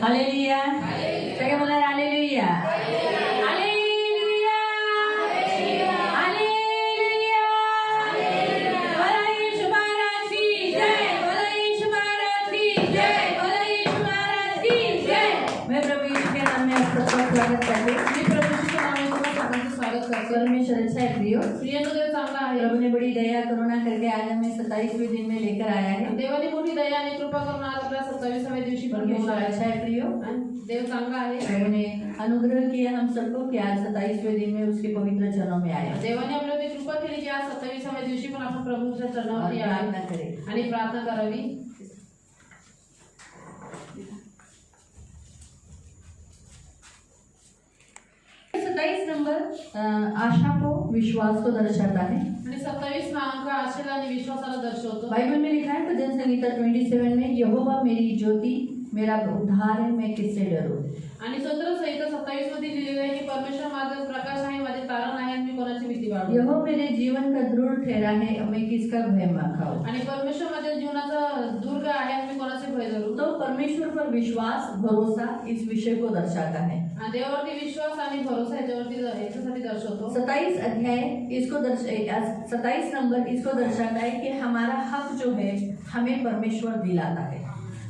Hallelujah. क्या बोला? Hallelujah, hallelujah, hallelujah. बोलो यीशु महाराज की जय, बोलो यीशु महाराज की जय, बोलो यीशु महाराज की जय। मैं प्रभु यीशु के नाम में आपका स्वागत करते हैं। परमेश्वर अच्छा है प्रियो, चांगला है। प्रभु ने बड़ी दया करुणा करके आज हमें 27वें दिन में लेकर आया है। देवाने मोठी दया आणि कृपा करून आज आपल्या 27व्या दिवशी परमेश्वर अच्छा है प्रियो, देव चांगला आहे। प्रभु ने अनुग्रह किया हम सबको कि आज 27वें दिन में उसके पवित्र चरणों में आए। देवाने आपल्याला कृपा केली की आज 27व्या दिवशी पण आपण प्रभूच्या चरणावरती प्रार्थना करें आणि प्रार्थना करावी। 27 नंबर आशा को विश्वास को दर्शाता है। आणि 27 अंक आशेला आणि विश्वासाला दर्शवतो। बाइबल में लिखा है भजन संहिता 27 में, यहोवा मेरी ज्योति मेरा उद्धार है, मैं किससे डरूं। आणि स्तोत्र संहिता 27 मध्ये लिहिलेलं आहे की परमेश्वर माझा प्रकाश आहे, माझे तारण आहे, मी कोणाची भीती बाळगू। यहोवा मेरे जीवन का दृढ़ ठहरा है, मैं किसका भय माखाऊं। आणि परमेश्वर माझ्या जीवनाचा दुर्ग आहे, मी कोणाचे भय धरू। तो परमेश्वर पर विश्वास भरोसा इस विषय को दर्शाता है। देवावरती विश्वास आणि भरोसा याच्यासाठी दर्शवतो। 27 नंबर इसको दर्शाता है कि हमारा हक जो है हमें परमेश्वर दिलाता है।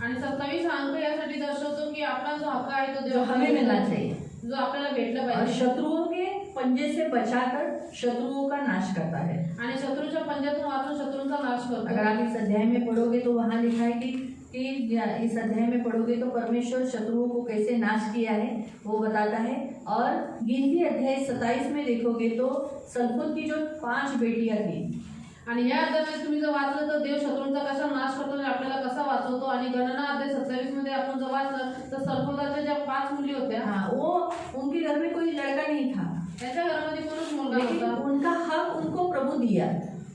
आणि 27 अंक यासाठी दर्शवतो की आपला जो हक्क आहे तो जो हमें मिलना चाहिए, जो आपल्याला भेटला और पाहिजे। शत्रुओं के पंजे से बचाकर शत्रुओं का नाश करता है। आणि शत्रूच्या पंजातून वाचून शत्रूंचा नाश करतो। अगर आप इस अध्याय में पढ़ोगे तो वहाँ लिखा है कि इस अध्याय में पढ़ोगे तो परमेश्वर शत्रुओं को कैसे नाश किया है वो बताता है। और गिनती अध्याय 27 में देखोगे तो सलमोन की जो 5 बेटियां थी, आणि या अध्यायात तुम्ही जर वाचलं तर देव शत्रूंचा कसा नाश करतो आणि आपल्याला कसा वाचवतो। आणि गणना अध्याय 27 मध्ये आपण जर वाचलं तर सलमोनाच्या ज्या 5 मुली होत्या, वो उनके घर में कोई लड़का नहीं था, त्यांच्या घरामध्ये कोणीच मुलगा लेकिन नव्हता, उनका हक उनको प्रभु दिया।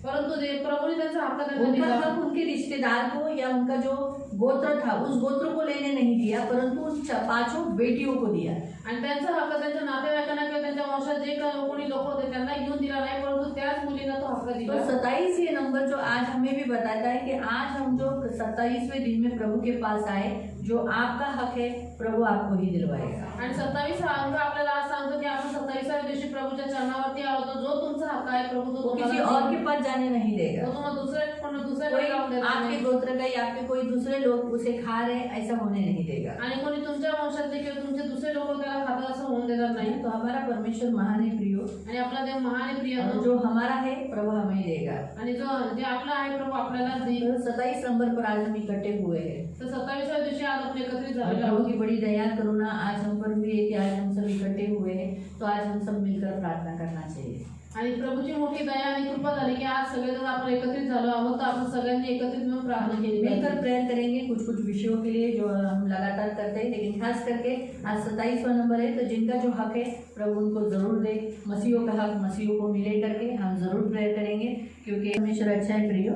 परंतु प्रभूने त्यांचा हक्क त्यांना उनका दिला। हक उनके रिश्तेदार को या उनका जो गोत्र था उस गोत्र को लेने नहीं दिया, परंतु उन 5 बेटियों को दिया। आणि त्यांचा हक्क त्यांच्या नातेवाईकांना किंवा त्यांच्या वंशात जे कोणी लोक होते त्यांना घेऊन दिला नाही, परंतु त्याच मुलींना तो हक्क तो दिला। 27 ये नंबर जो आज हमें भी बताता है कि आज हम जो 27वें दिन में प्रभु के पास आए, जो आपका हक है प्रभु आपको ही दिलवाएगा। आणि 27 अंक आपल्याला आज सांगतो की आपण 27व्या दिवशी प्रभूच्या चरणावरती आलो तो जो तुमचा हक्क आहे प्रभू तो किसी और के पास जाने नहीं देगा। तो तुम्हाला दुसऱ्या कोई आपके गोत्र का या आपके कोई दूसरे लोग उसे खा रहे ऐसा होने नहीं देगा। आणि कोणी तुमच्या वंशातले किंवा तुमचे दुसरे लोक त्याला खातात असं होऊन देणार नाही। तो हमारा परमेश्वर महान है प्रियो, आणि आपला देव महान आहे प्रिय, जो हमारा है प्रभु हमें देगा। आणि जो जे आपला आहे प्रभू आपल्याला देईल। 27 नंबर पर आज हम इकट्ठे हुए हैं। तर 27व्या दिवशी आज आपण एकत्रित झालेलो प्रभु आहोत। की बड़ी दया करुणा आज हम पर भी है कि आज हम सब इकट्ठे हुए हैं, तो आज हम सब मिलकर प्रार्थना करना चाहिए। आणि प्रभूची मोठी दया आणि कृपा झाली की आज सगळेजण आपण एकत्रित झालो आहोत, तर आपण सगळ्यांनी एकत्रित मिळून प्रार्थना केली। मिलकर प्रेयर करेंगे कुछ विषयों के लिए जो हम लगातार करते हैं, लेकिन खास करके आज 27वां नंबर है, तो जिनका जो हक है प्रभु उनको जरूर दे। मसीहों का हक मसीहों को मिले करके हम जरूर प्रेयर करेंगे, क्योंकि परमेश्वर अच्छा है प्रियो।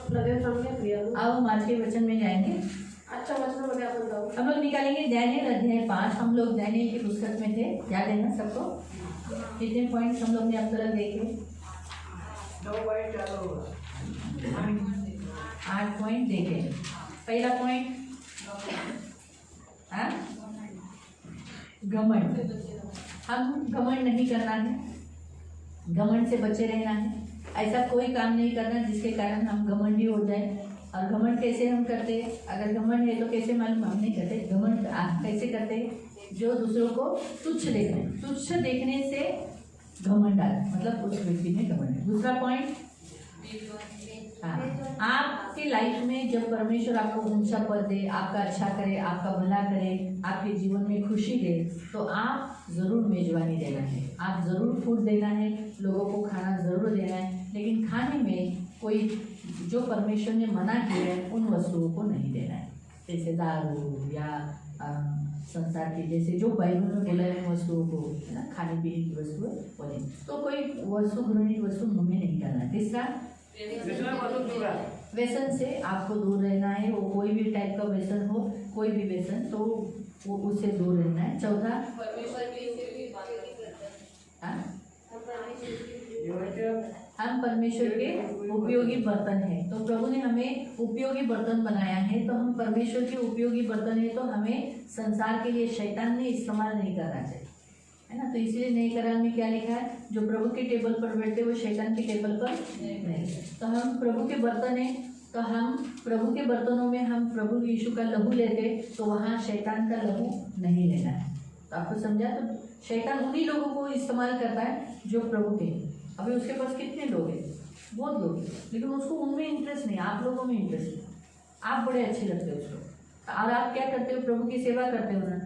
आपला देव चांगला आहे प्रिय। अब हम आज के वचन में जाएंगे। आजच्या वचनामध्ये आपण जाऊ। हम लोग निकालेंगे दानियेल अध्याय 5। हम लोग दानियेल की पुस्तक में थे, याद है ना सबको? कितने पॉइंट्स हम लोग ने अब तक देखे? 8 पॉइंट देखे। पहला पॉइंट घमंड। हम घमंड नहीं करना है, घमंड से बचे रहना है। ऐसा कोई काम नहीं करना जिसके कारण हम घमंडी हो जाए। और घमंड कैसे हम करते हैं? अगर घमंड है तो कैसे मालूम? हम नहीं करते घमंड। कैसे करते हैं? जो दूसरों को तुच्छ देखने से घमंड आता, मतलब उस व्यक्ति में घमंड है। दूसरा पॉइंट, आपकी लाइफ में जब परमेश्वर आपको ऊंचा पद दे, आपका अच्छा करे, आपका भला करे, आपके जीवन में खुशी दे, तो आप जरूर मेजबानी देना है, आप जरूर फूड देना है, लोगों को खाना जरूर देना है, लेकिन खाने में कोई जो परमेश्वर ने मना किया है उन वस्तुओं को नहीं देना है, जैसे दारू या संसार की, जैसे जो बाइबल में बोला है वस्तुओं को, है ना, खाने पीने की वस्तु वो नहीं, तो कोई वस्तु घृणित वस्तु मुँह में नहीं करना। तीसरा, व्यसन से आपको दूर रहना है, वो कोई भी टाइप का व्यसन हो, कोई भी व्यसन, तो वो उससे दूर रहना है। चौथा, हम परमेश्वर के उपयोगी बर्तन हैं। तो प्रभु ने हमें उपयोगी बर्तन बनाया है, तो हम परमेश्वर के उपयोगी बर्तन है, तो हमें संसार के लिए शैतान ने इस्तेमाल नहीं करना चाहिए, है ना। तो इसीलिए नए करार में क्या लिखा है, जो प्रभु के टेबल पर बैठते वो शैतान के टेबल पर नहीं। तो हम प्रभु के बर्तन हैं, तो हम प्रभु के बर्तनों में हम प्रभु यीशु का लहू लेते, तो वहाँ शैतान का लहू नहीं लेना है। तो आपको समझा। तो शैतान उन्हीं लोगों को इस्तेमाल करता है जो प्रभु के हैं। अभी उसके पास कितने लोग हैं, बहुत लोग हैं, लेकिन उसको उनमें इंटरेस्ट नहीं, आप लोगों में इंटरेस्ट है। आप बड़े अच्छे लगते हो उसको, और आप क्या करते हो, प्रभु की सेवा करते हो ना,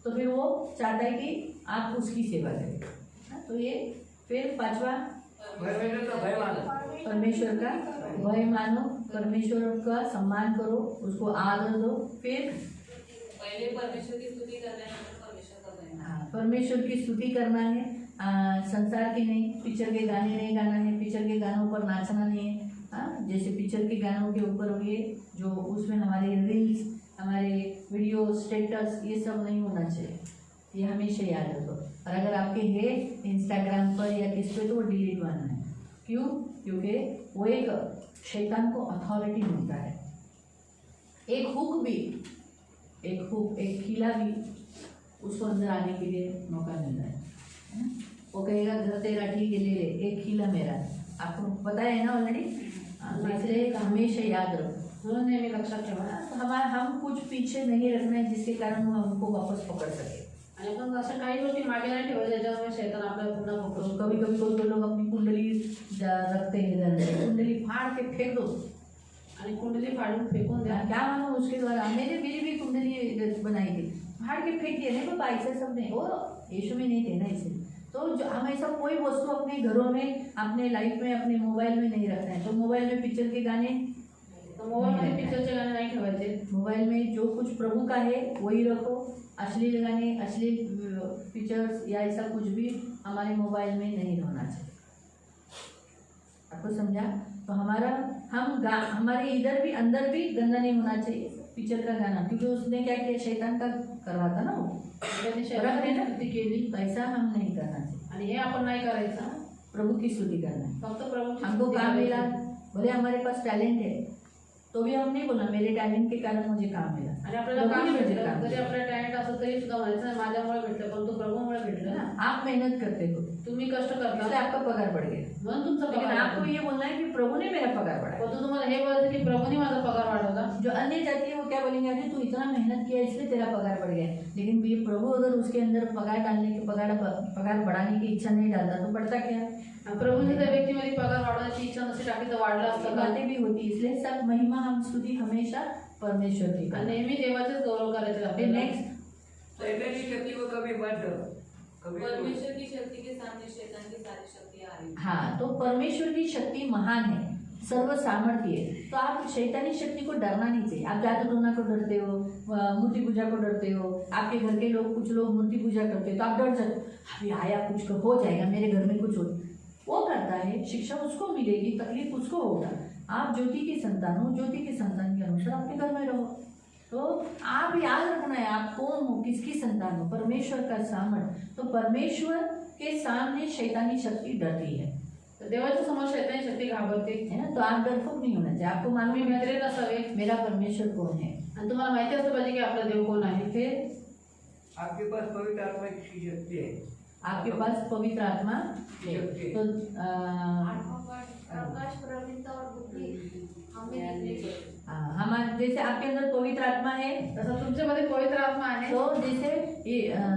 तो फिर वो चाहता है कि आप उसकी सेवा करें। तो ये फिर पांचवा, परमेश्वर का भय मानो, परमेश्वर का सम्मान करो, उसको आदर दो। फिर पहले परमेश्वर की स्तुति करना है, परमेश्वर का भय। हाँ, परमेश्वर की स्तुति करना है, संसार की नहीं, पिक्चर के गाने नहीं गाना है, पिक्चर के गानों पर नाचना नहीं है। हाँ, जैसे पिक्चर के गानों के ऊपर ये जो उसमें हमारे रील्स, हमारे वीडियो, स्टेटस, ये सब नहीं होना चाहिए, ये हमेशा याद रखो। और अगर आपके है इंस्टाग्राम पर या किस पे, तो वो डिलीट करना है। क्यों? क्योंकि वो एक शैतान को अथॉरिटी मिलता है, एक हुक भी, एक हुक, एक खिला भी उसको अंदर आने के लिए मौका मिल रहा है। वो कहेगा घर तेरा ठीक है, ले ले, एक खिला मेरा। आपको पता है ना ऑलरेडी, इसलिए हमेशा याद रखो, नेहमी लक्षात ठेवा। हम कुछ पीछे नहीं रखना है जिसके कारण वो हमको वापस पकड़ सके। आणि पण असं काही गोष्टी मागे नाही ठेवायच्या ज्याच्यामुळे शैतान आपल्याला पुन्हा तो पकडतो। कभी कभी कोई लोग अपनी कुंडली रखते हैं इधर उधर, कुंडली फाड़ के फेंक दो, आणि कुंडली फाडून फेकून द्या। क्या मानो उसके द्वारा मेरी भी कुंडली बनाई थी, फाड़ के फेंक दिया। नहीं बाबा, ऐसा सब नहीं, वो यीशु में नहीं थे ना, इसे तो जो हम ऐसा कोई वस्तु अपने घरों में, अपने लाइफ में, अपने मोबाइल में नहीं रखना है। तो मोबाइल में पिक्चर के गाने, तो मोबाईलमध्ये पिक्चरचे गाणे नाही ठेवायचे। मोबाइल में जो कुछ प्रभु का है वही रखो। अश्लील गाने, अश्लील पिक्चर्स या ऐसा कुछ भी हमारे मोबाइल में नहीं होना चाहिए। आपको समझा। तो हमारे इधर भी, अंदर भी गंदा नहीं होना चाहिए पिक्चर का गाना, क्योंकि उसने क्या किया, शैतान का करवाता ना वो, त्याने शैतानाने स्तुती केली, तो ऐसा हम नहीं करना चाहिए। आणि हे आपण नाही करायचं। प्रभु की स्तुति करना है। फक्त प्रभूची हमको स्तुती काम मिला, करायची। भले हमारे पास टैलेंट है, तो भी हम नहीं बोलना मेरे टैलेंट के कारण मुझे काम मिला। आणि आपल्याला प्रभू काम ने मुझे भेटलं, काम जरी दिया। आपल्याला टॅलेंट असलं तरी सुद्धा म्हणायचं माझ्यामुळे भेटलं, परंतु प्रभूमुळे भेटलं ना। आप मेहनत करते हो, तुम्ही कष्ट इसलिए करता आपका पगार बढ़ गया। म्हणून तुमचा लेकिन पगार आपको वाढला। ये बोलना है कि प्रभु ने मेरा पगार बढ़ाया। परंतु तुम्हाला हे बोलायचं की प्रभूने माझा पगार वाढवला। जो अन्य जाति है वो क्या बोलेंगे, अरे तू इतना मेहनत किया इसलिए तेरा पगार बढ़ गया। लेकिन ये प्रभु अगर उसके अंदर पगार बढ़ाने की इच्छा नहीं डालता तो बढ़ता क्या। प्रभूने त्या व्यक्तीमध्ये पगार वाढवण्याची इच्छा नसती टाकली तर वाढला असतं का? बातें भी होती, इसलिए सब महिमा, हम स्तुति हमेशा परमेश्वर की आणि करते हैं। नेहमी देवाचेच गौरव करायचे फिर आपल्याला। नेक्स्ट, शैतान की शक्ति को कभी मत कभी परमेश्वर की शक्ति के सामने शैतान की सारी शक्तियां आ रही। हाँ, तो परमेश्वर की शक्ति महान है, सर्व सामर्थ्य है। तो आप शैतानी शक्ति को डरना नहीं चाहिए। आप जादू टोना को डरते हो, मूर्ति पूजा को डरते हो, आपके घर के लोग, कुछ लोग मूर्ति पूजा करते हो, तो आप डर जाते हो, अभी आया कुछ हो जाएगा, मेरे घर में कुछ हो, वो करता है, शिक्षा उसको मिलेगी, तकलीफ उसको होगा। आप ज्योति की संतान हो, ज्योति के संतान के अनुसार आपके घर में रहो। तो आप याद रखना है आप कौन हो, किसकी संतान हो, परमेश्वर का सामर्थ्य। तो परमेश्वर के सामने शैतानी शक्ति डरती है, तर देवाच्या समोर शैतानी शक्ती घाबरते। है ना। तो आप डरपोक नहीं होना चाहिए, आपको मालूम तुम्ही है मित्र नसावे मेरा परमेश्वर कौन है। आणि तुम्हाला माहिती असलं पाहिजे की आपला देव कोण आहे। फिर आपके पास पवित्र आत्मा की शक्ति है। आपके पास पवित्र आत्मा है। तो प्रकाश, प्रवीणता और बुद्धि हमें दिखनी चाहिए। हमारे जैसे आपके अंदर पवित्र आत्मा है, तसं तुमच्यामध्ये पवित्र आत्मा आहे। तो जैसे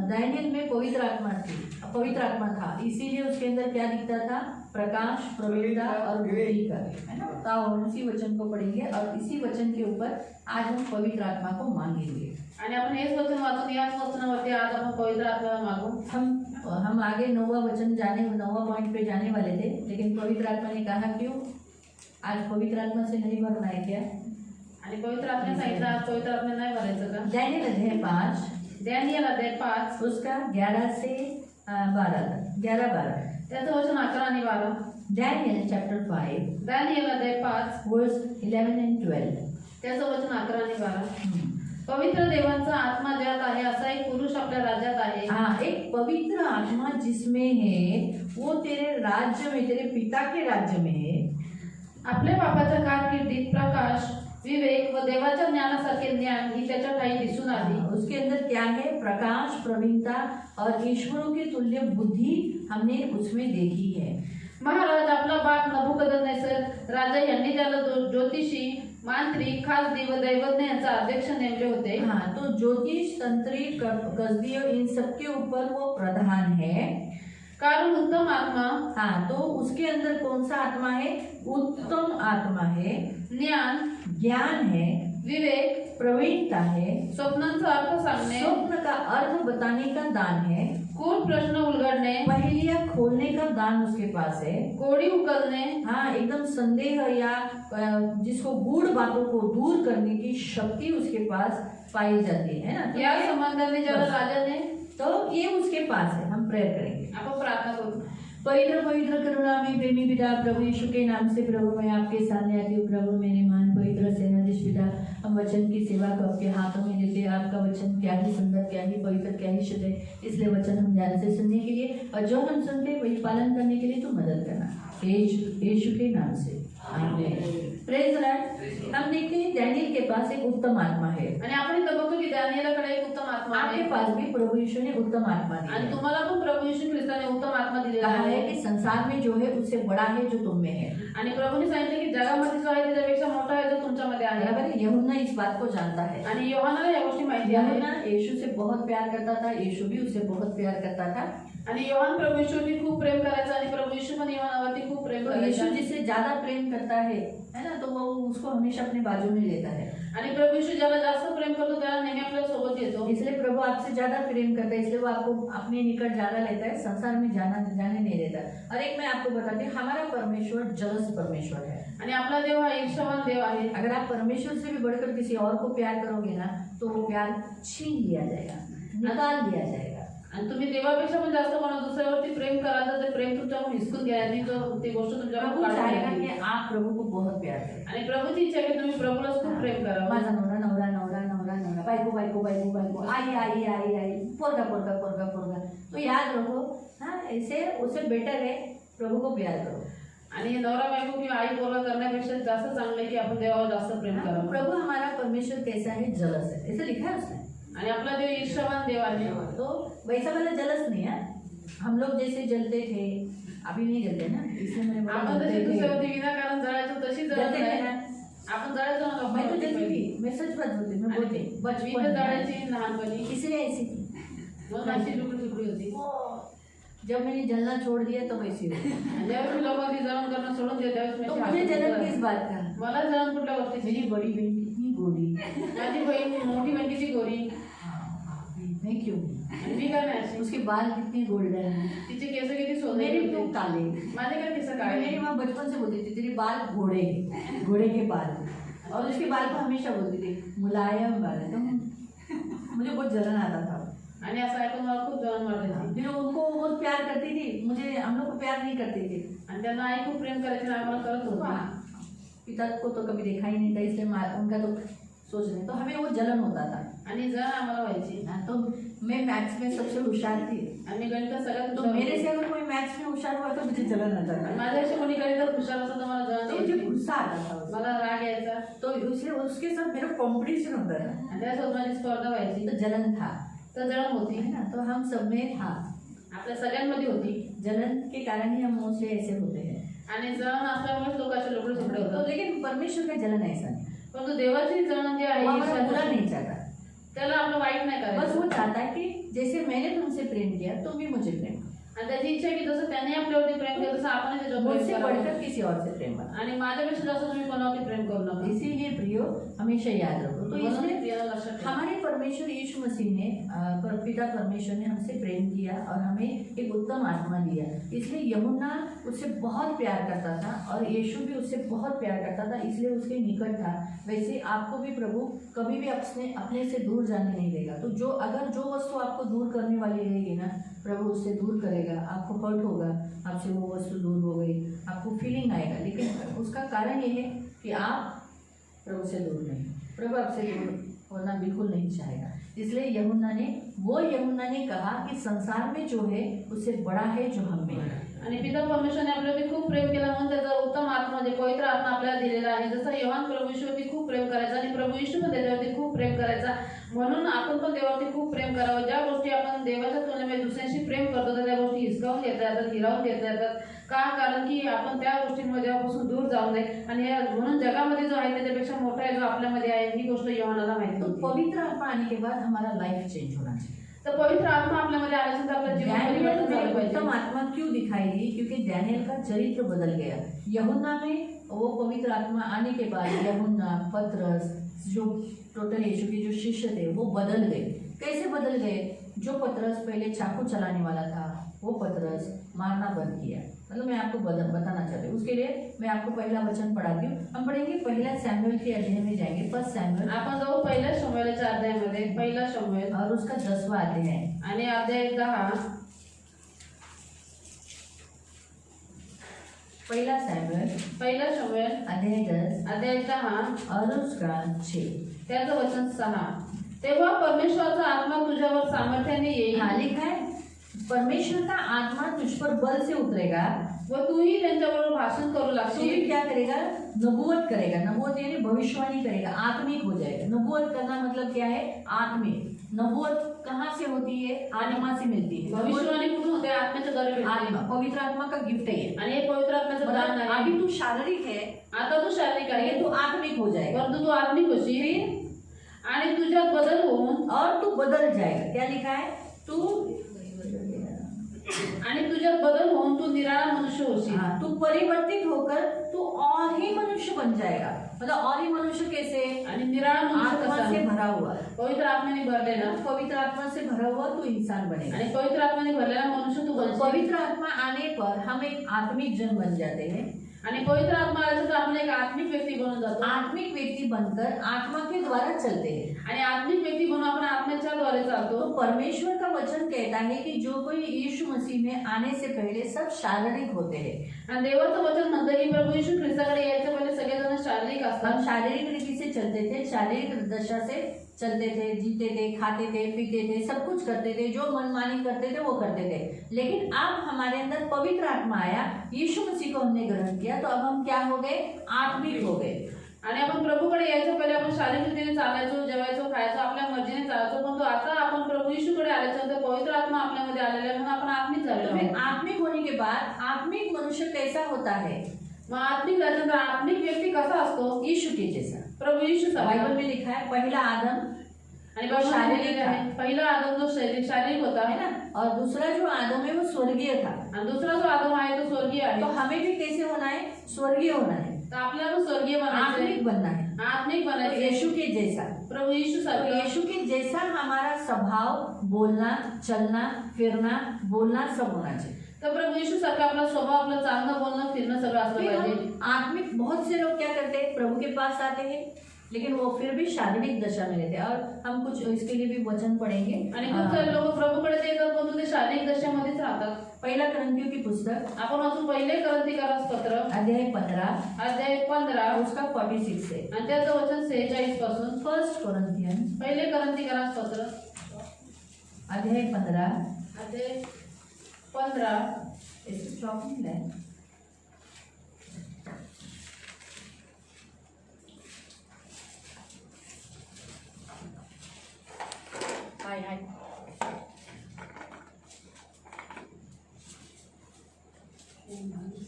दानियल में पवित्र आत्मा था, इसीलिए उसके अंदर क्या दिखता था, प्रकाश, प्रवीणता और बुद्धि का, है ना। तो हम उसी वचन को पढ़ेंगे और इसी वचन के ऊपर आज हम पवित्र आत्मा को मांगेंगे। आणि आपण हेच वचन वाचून याच वचनावरती आज आपण पवित्र आत्म्याला मागू। हम आगे 9वां पॉइंट पे जाने वाले थे, लेकिन पवित्र आत्मा ने कहा क्यों आज पवित्र आत्मा से नहीं भरना है क्या। आणि पवित्र आत्म्याने सांगितलं आज पवित्र आत्म्याने नाही भरायचं का। दानियल अध्याय 5 दानियल अध्याय 5 उसका 11 से 12 11-12 त्याचं वचन 11 आणि 12। Daniel chapter 5 दानियल अध्याय 5 verse 11 and 12। त्याचं वचन 11 आणि 12। पवित्र देवांचा आत्मा ज्यात आहे असा एक पुरुष आपल्या राज्यात आहे. हाँ, एक पवित्र आत्मा जिसमें है वो तेरे राज्य में, तेरे पिता के राज्य में है. आपल्या बापाच्या कारकिर्दीत प्रकाश, विवेक व देवाच्या ज्ञानासारखे ज्ञान ही त्याच्या ठाई दिसून आली. उसके अंदर क्या है? प्रकाश, प्रवीणता और ईश्वरों की तुल्य बुद्धि हमने उसमें देखी है. महाराज आपला बाप नबुकदनेस्सर राजा यांनी त्याला ज्योतिषी, मांत्रिक, खासदी व दैवज्ञ यांचा अध्यक्ष नेमले होते. हाँ, तो ज्योतिष, तंत्री, कसदी और इन सब के ऊपर वो प्रधान है. कारण उत्तम आत्मा, हाँ, तो उसके अंदर कौन सा आत्मा है? उत्तम आत्मा है, ज्ञान, ज्ञान है, विवेक, प्रवीणता है, स्वप्नांचा अर्थ सांगणे, स्वप्न का अर्थ बताने का दान है, कूट प्रश्न उलगडणे, पहेलियां खोलने का दान उसके पास है. कोडी उकलणे, हाँ, एकदम संदेह या जिसको गूढ़ बातों को दूर करने की शक्ति उसके पास पाई जाती है ना. तो या ये- संबंधाने ज्याला राजाने तो ये उसके पास है. हम प्रेयर करेंगे. आपण प्रार्थना करू. पवित्र पवित्र करुणा में प्रेमी पिता प्रभु यीशु के नाम से प्रभु मैं आपके सामने आती हूँ. प्रभु मेरे मान पवित्र सेनाधीश पिता, हम वचन की सेवा को आपके हाथों में देते हैं. आपका वचन क्या ही सुंदर, क्या ही पवित्र, क्या ही शुद्ध है. इसलिए वचन हम ध्यान से सुनने के लिए और जो हम सुनते हैं वही पालन करने के लिए तू मदद करना. यीशु के नाम से आमीन. Praise the Lord. हम देखते हैं डैनियल के पास एक उत्तम आत्मा है. आणि आपण इथं बघतो की दानिएलाकडे एक उत्तम आत्मा आपके आहे. पास भी प्रभु यीशु ने उत्तम आत्मा दी आणि है. तुम्हाला पण प्रभू येशू ख्रिस्ताने उत्तम आत्मा दिलेला कहा है आहे. कि संसार में जो है उससे बड़ा है जो तुम में है. आणि प्रभूने सांगितले की जगामध्ये जो आहे त्याच्यापेक्षा मोठा आहे जो तुमच्यामध्ये बराबर आहे. है. यूहन्ना इस बात को जानता है. आणि योहानाला या गोष्टी माहिती आहे. यूहन्ना यीशु से बहुत प्यार करता था. यीशु भी उससे बहुत प्यार करता था. आणि योहान प्रभू येशूवरती खूप प्रेम करायचा आणि प्रभू येशू पण योहानावरती खूप प्रेम तो यीशु करायचा. जिससे ज्यादा प्रेम करता है ना, तो वो उसको हमेशा अपने बाजू में लेता है. आणि प्रभू येशू ज्याला जास्त प्रेम करतो त्याला नेहमी आपल्या सोबत घेतो. इसलिए प्रभु आपसे ज्यादा प्रेम करता है. इसलिए वो आपको अपने निकट ज्यादा लेता है, संसार में जाने नहीं देता. और एक मैं आपको बताती हूँ, हमारा परमेश्वर जलस परमेश्वर है. आणि आपला देव हा ईर्ष्यावान देव आहे. अगर आप परमेश्वर से भी बढ़कर किसी और को प्यार करोगे ना, तो वो प्यार छीन लिया जाएगा, निकाल दिया जाएगा. आणि तुम्ही देवापेक्षा पण जास्त कोणा दुसऱ्यावरती प्रेम कराल तर ते प्रेम तुमच्याकडून हिसकून घ्यायची ती गोष्ट प्रभु तुमच्याकडून चाहेगा काढून कि घ्यायची. आप प्रभु को बहुत प्यार करें. आणि प्रभूची इच्छा आहे की तुम्ही प्रभूलाच खूप प्रेम करावं. माझा नवरा नवरा नवरा नवरा नवरा, बायको बायको बायको बायको, आई आई आई आई, पोरगा पोरगा पोरगा पोरगा. तो याद रखो, हाँ, ऐसे उससे बेटर है प्रभु को प्यार करो. आणि नवरा बायको किंवा आई पोरगा करण्यापेक्षा जास्त चांगलं आहे की आपण देवावर जास्त प्रेम हाँ, करावं. प्रभु हमारा परमेश्वर कैसा है? जलस है. ऐसे लिखा है उसने. आणि आपला देव ईर्ष्यावान देव आहे. तो वैसा वाला जलस नहीं है. हम लोग जैसे जलते थे, अभी नहीं जलते ना, इसलिए मैंने बोला आपण तशी जलते थे. दुसऱ्यावरती विनाकारण जळायचो तशी जळत जलते थे नाही. ना. आपण जळायचो ना मैं तो लोकांवरती जलती पहिले. थी. मैं सच बात बोलती, मैं बोलती मी बचपन तर में. जळायची लहानपणी. इसलिए ऐसी थी. मग अशी लुकडी लुकडी होती. जब मैंने जलना छोड़ दिया तो वैसी हुई. आणि ज्यावेळेस मी लोकांनी जळण करणं सोडून दिलं त्यावेळेस मी तो अशी मुझे हात जलन उचलली. किस बात का? मला जळण कुठल्या गोष्टीची? मेरी बड़ी बहन कितनी गोरी. माझी बहीण मोठी बहीण किती गोरी मैं क्यों? आणि मी काय नाही अशी. उसके बाल कितने गोल्डन. तिचे केस किती सोनेरी मेरे होते. क्यों काले. माझे काय केस मेरी काळे. माँ बचपन से बोलती थी तेरे बाल घोड़े, घोड़े के बाल. और उसके बाल को हमेशा बोलती थी मुलायम बाल है. तो मुझे बहुत जलन आता था. आणि असं ऐकून मला खूप जळण वाटायची. फिर उनको बहुत प्यार करती थी, मुझे हम लोग को प्यार नहीं करती थी. आणि त्यांना आई खूप प्रेम करायची आणि आम्हाला करत होती. पिता को तो कभी देखा ही नहीं था, इसलिए उनका तो सोच नहीं. तो हमें वो जलन होता था. आणि जळण आम्हाला व्हायची. तो मैं मैथ्स में सबसे होशियार थी. आणि मी गणितात सगळ्यात तो हुशार मेरे होते. से अगर कोई मैथ्स में होशियार हुआ तो मुझे जलन आता आणि था. माझ्यापेक्षा कोणी गणितात हुशार असं तर मला जळण तो मुझे यायची. गुस्सा आता था उससे. मला राग यायचा. तो इसलिए उसके साथ मेरा कॉम्पिटिशन होता था. आणि त्यासोबत माझी स्पर्धा व्हायची. तो जलन था, तर जळण होती. है ना. तो हम सब में था. आपल्या सगळ्यांमध्ये होती. जलन के कारण ही हम मोस्टली ऐसे होते हैं. आणि जळण असल्यामुळे लोक असे लुगडे सुगडे तो होतात. लेकिन परमेश्वर का जलन ऐसा नहीं. परंतु देवाची जळण जी आहे वो हमारा बुरा ईर्ष्याची, नहीं चाहता. त्याला आपलं वाईट नाही बस करायचं. वो चाहता है कि जैसे मैंने तुमसे प्रेम किया तुम भी मुझे प्रेम करो. आणि त्याची इच्छा आहे की जसं त्याने आपल्यावरती प्रेम केलं तसं आपण त्याच्यावर मुझसे प्रेम करावं. बढ़कर किसी और से प्रेम करो. आणि माझ्यापेक्षा जास्त तुम्ही कोणावरती प्रेम करू नका. इसीलिए प्रियो हमेशा याद रखो. तो म्हणून इसमें प्रियाला लक्षात ठेवा. हमारे परमेश्वर यीशु मसीह ने पिता परमेश्वर ने हमसे प्रेम किया और हमें एक उत्तम आत्मा दिया. इसलिए यमुना उससे बहुत प्यार करता था और यीशु भी उससे बहुत प्यार करता था, इसलिए उसके निकट था. वैसे आपको भी प्रभु कभी भी अपने से दूर जाने नहीं देगा. तो अगर जो वस्तु आपको दूर करने वाली रहेगी ना, प्रभु उससे दूर करेगा. आपको हर्ट होगा, आपसे वो वस्तु दूर हो गई, आपको फीलिंग आएगा, लेकिन उसका कारण ये है कि आप प्रभु से दूर नहीं. प्रभु आपसे दूर वरना बिल्कुल नहीं चाहेगा। इसलिए यूहन्ना ने कहा कि संसार में जो है उससे बड़ा है जो हम में है। आणि पिता परमेश्वरने आपल्यावरती खूप प्रेम केलं म्हणून त्याचा उत्तम आत्मा म्हणजे पवित्र आत्मा आपल्याला दिलेला आहे। जसं योहान प्रभू येशूवरती खूप प्रेम करायचा आणि प्रभू येशू पण त्याच्यावरती खूप प्रेम करायचा, म्हणून आपण पण देवावरती खूप प्रेम करावं। ज्या गोष्टी आपण देवाच्या तुलनेमध्ये दुसऱ्यांशी प्रेम करतो तर त्या गोष्टी हिसकावून घेता येतात, हिरावून घेता येतात का? कारण की आपण त्या गोष्टींमध्ये देवापासून दूर जाऊ नये आणि म्हणून जगामध्ये जो आहे त्याच्यापेक्षा मोठा आहे जो आपल्यामध्ये आहे, ही गोष्ट योहानाला माहिती तो होती। पवित्र आत्मा आने के बाद हमारा लाइफ चेंज होना चाहिए। तर पवित्र आत्मा आपल्यामध्ये आल्यानंतर आपलं जीवन परिवर्तन झालं डैनियल में पाहिजे। उत्तम आत्मा क्यों दिखाई दी? क्योंकि डैनियल का चरित्र बदल गया। यूहन्ना में वो पवित्र आत्मा आने के बाद यूहन्ना, पतरस, जो टोटल यीशु के जो शिष्य थे वो बदल गए। कैसे बदल गए? जो पतरस पहले चाकू चलाने वाला था वो पतरस मारना बंद किया। मतलब मैं आपको बताना चाहती हूँ। उसके लिए मैं आपको पहला वचन पढ़ाती हूँ। हम पढ़ेंगे पहला शमूएल के अध्याय में जाएंगे, 1 शमूएल आपण जाऊ पहिल्या शमूएलच्या अध्यायामध्ये, पहिला शमूएल और उसका 10वां अध्याय। आणि अध्याय 10, पहला शमूएल अध्याय 10 अध्याय 10 और उसका 6। त्याचं वचन 6। तेव्हा परमेश्वराचा आत्मा तुझ्यावर सामर्थ्याने येईल। हाँ, लिखा है परमेश्वर का आत्मा तुझ पर बल से उतरेगा व तूही त्यांच्याबरोबर भाषण करू तो भी लागशील। क्या करेगा? नबूवत करेगा। नबूवत यानी भविष्यवाणी करेगा, आत्मिक हो जाएगा। नबूवत करना मतलब क्या है? आत्मिक। नबूवत कहाँ से होती है? आत्मा से मिलती है। भविष्यवाणी कुठून होते? आत्म्याच्या द्वारे आत्मा, भेटते पवित्र आत्मा का गिफ्ट है ये। आणि हे पवित्र आत्म्याचं दान मतलब आहे। अभी तू शारीरिक है, आता तू शारीरिक आहे ये तू आत्मिक हो जाएगा परंतु तू आत्मिक होशील आणि तुझ्यात बदल होऊन और तू बदल जाएगा। क्या लिखा है? आणि तुझ्यात बदल होऊन तू निराळा मनुष्य होशील। हाँ, तू परिवर्तित होकर तू और ही मनुष्य बन जाएगा। मतलब और ही मनुष्य कैसे? आणि निराळा मनुष्य आत्मा कसा? से भरा हुआ। पवित्र आत्म्याने भरलेला पवित्र आत्मा से भरा हुआ तू इंसान बनेगा। आणि पवित्र आत्म्याने भरलेला मनुष्य तू बनशील। पवित्र आत्मा आने पर हम एक आत्मिक जन बन जाते हैं। आणि पवित्र आत्मा आल्यानंतर तर आपण एक आत्मिक व्यक्ती बनून जातो। आत्मिक व्यक्ति बनकर आत्मा के द्वारा चलते हैं। आणि आत्मिक व्यक्ती बनून आपण आत्म्याच्या द्वारे चालतो। तो परमेश्वर का वचन कहता है कि जो कोई यीशु मसीह में आने से पहले सब शारीरिक होते हैं। आणि देवाचं वचन म्हणतं की प्रभू येशू ख्रिस्ताकडे यायच्या पहिले सगळेजण शारीरिक असतात। हम शारीरिक रीति से चलते थे, शारीरिक दशा से चलते थे, जीते थे, खाते थे, पीते थे, सब कुछ करते थे, जो मनमानी करते थे वो करते थे। लेकिन अब हमारे अंदर पवित्र आत्मा आया, यीशु मसीह को हमने ग्रहण किया, तो अब हम क्या हो गए? आत्मिक हो गए। आणि आपण प्रभूकडे यायच्या पहिले आपण शारीरिक रीतीने चालायचो, जेवायचो, खायचो, आपल्या मर्जीने चालायचो, पण तो आता आपण प्रभू येशूकडे आल्याच्यानंतर पवित्र आत्मा आपल्यामध्ये आलेला आहे म्हणून आपण आत्मिक झालेलो तो फिर आहोत। आत्मिक होने के बाद आत्मिक मनुष्य कैसा होता है? मग आत्मिक झाल्यानंतर आत्मिक व्यक्ती कसा असतो? यीशु के जैसा। प्रभू येशू बाइबल में लिखा है पहला आदम आणि शारीरिक आहे। पहिला आदम जो शारीरिक होता है ना, और दूसरा जो आदम है वो स्वर्गीय था। आणि दुसरा जो आदम आहे तो स्वर्गीय आहे। तो हमें भी कैसे होना है? स्वर्गीय होना है, तर आपल्याला स्वर्गीय बनायचं आत्मिक बनना है, आत्मिक तो बनायचं यीशु के जैसा। प्रभू येशू तो सारखं। यीशु के जैसा हमारा स्वभाव, बोलना, चलना, फिरना, बोलना सब होना चाहिए। तर प्रभू येशू सारखं आपला स्वभाव, आपलं चालणं, बोलणं, फिरणं सगळं असलं फिर पाहिजे। हम आत्मिक, बहुत से लोग क्या करते हैं? प्रभु के पास आते हैं लेकिन वो फिर भी शारीरिक दशा में रहते हैं। और हम कुछ इसके लिए भी वचन पढ़ेंगे। आणि खूप सारे लोक प्रभूकडे येतात परंतु ते शारीरिक दशेमध्येच राहतात। पहला करंथियों की पुस्तक आपण वाचू पहिले करंथीकरास पत्र अध्याय 15 अध्याय 15 उसका 46 से। आणि त्याचं वचन 46 पासून। 1 कोरिन्थियन पहिले करंथीकरास पत्र अध्याय 15 अध्याय 15 इसमें शॉपिंग है। हाय हाय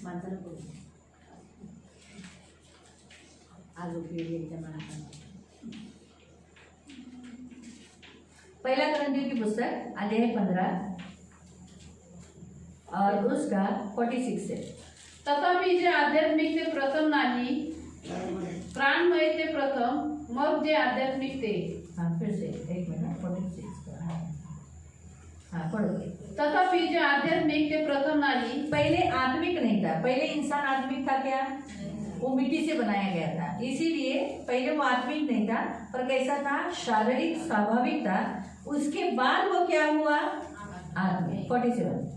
माणसाला बोल आज उपयोगी माणसाला। पहला करंथियों की पुस्तक अध्याय 15 और उसका 46 से। तथापि जे आध्यात्मिक ते प्रथम नाही, प्राणमय ते प्रथम, मग जे आध्यात्मिक ते। हाँ फिर से एक मिनट 46 का। हाँ पढ़ो। तथापि जे आध्यात्मिक ते प्रथम नाही। पहले आत्मिक नहीं था, पहले इंसान आत्मिक था क्या? वो मिट्टी से बनाया गया था, इसीलिए पहले वो आत्मिक नहीं था, पर कैसा था? शारीरिक, स्वाभाविक था। उसके बाद वो क्या हुआ? आत्मिक। 47।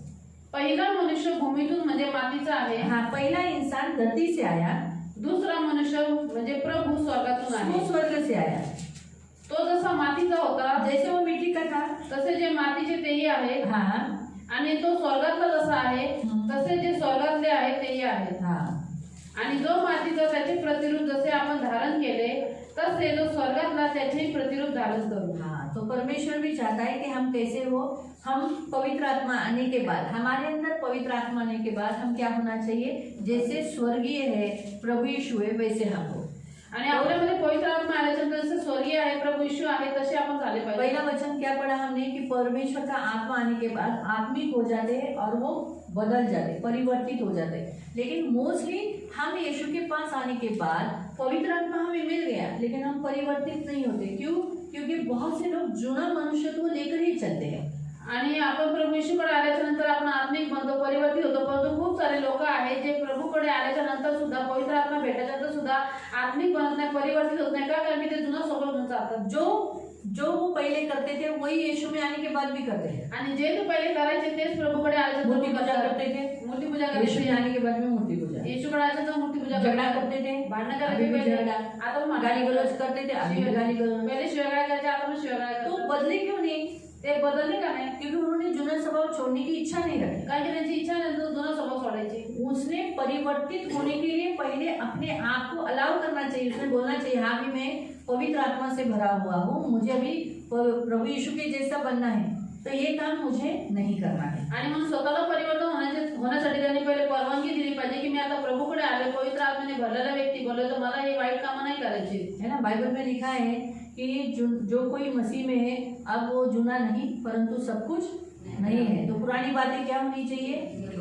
पहिला मनुष्य भूमीतून म्हणजे मातीचा आहे। हाँ, पहला इंसान धरती से आया, दुसरा मनुष्य म्हणजे प्रभु स्वर्गातून वो आहे। स्वर्ग से आया। तो जसा मातीचा होता जैसे वो मिट्टी का था, तसे जे मातीचे तेही आहेत हाँ आणि तो स्वर्गातला जसा आहे तसे जे स्वर्गातले आहेत तेही आहेत. हाँ, आणि जो मातीचा त्याचे प्रतिरूप जसे आपण धारण केले तसे जो स्वर्गातला त्याचे प्रतिरूप धारण करू. हाँ. तो परमेश्वर भी चाहता है कि हम कैसे हो, हम पवित्र आत्मा आने के बाद, हमारे अंदर पवित्र आत्मा आने के बाद हम क्या होना चाहिए, जैसे स्वर्गीय है प्रभु यीशु है वैसे हम हो. आणि आपल्यामध्ये पवित्र आत्मा आल्यानंतर जसे स्वर्गीय आहे प्रभु यीशु आहे तसे आपण झाले पाहिजे. पहला वचन क्या पढ़ा हमने कि परमेश्वर का आत्मा आने के बाद आत्मिक हो जाते हैं और वो बदल जाते, परिवर्तित हो जाते हैं. लेकिन मोस्टली हम यीशु के पास आने के बाद पवित्र आत्मा हमें मिल गया लेकिन हम परिवर्तित नहीं होते. क्यों? क्योंकि बहुत से लोग जुना मनुष्यत्व लेकर ही चलते हैं. आणि आपण प्रभू येशूकडे आल्याच्या नंतर आपण आत्मिक बनतो, परिवर्तित होतो. परंतु खूप सारे लोक आहेत जे प्रभूकडे आल्याच्या नंतर सुद्धा पवित्र आत्मा भेटायच्या नंतर सुद्धा आत्मिक बनत नाही, परिवर्तित होत नाही. का? कारण की ते जुना स्वभाव घेऊन चालतात. जो वो पहले करते थे वही यीशु में आने के बाद भी करते हैं. आणि जे ते पहिले करायचे तेच प्रभूकडे आल्याच्या मूर्ति नंतर पूजा करतात. करते थे, मूर्ती पूजा यीशु में करायची. आने के बाद में मूर्ति पूजा. येशूकडे आल्याच्या नंतर मूर्ती पूजा झगड़ा करते थे, भांडणं अभी करायची भी पहिले. झगड़ा. आता पण गाली गलौज करते थे, अभी भी गाली गलौज. पहिले शिवगाळ करायचे, आता पण शिवगाळ तो करतात. बदले क्यों नहीं? ते बदलले का नाही? क्योंकि उन्होंने जुना स्वभाव छोड़ने की इच्छा नहीं रखी. कारण की त्यांची इच्छा नाही जुना स्वभाव सोडायची. उसने परिवर्तित होने के लिए पहले अपने आप को अलाउ करना चाहिए. उसने बोलना चाहिए हाँ भी मैं पवित्र आत्मा से भरा हुआ हूँ, मुझे अभी प्रभु यीशु के जैसा बनना है, तो ये काम मुझे नहीं करना है. आणि म्हणून स्वतःला परिवर्तन होण्यासाठी त्यांनी पहिले परवानगी दिली पाहिजे की मी आता प्रभूकडे आले, पवित्र आत्म्याने भरलेला व्यक्ती बोलले तर मला हे वाईट कामं नाही करायची. है ना. बाइबल में लिखा है कि जो कोई मसीह में है अब वो जुना नहीं परंतु सब कुछ नहीं है. तो पुरानी बातें क्या होनी चाहिए,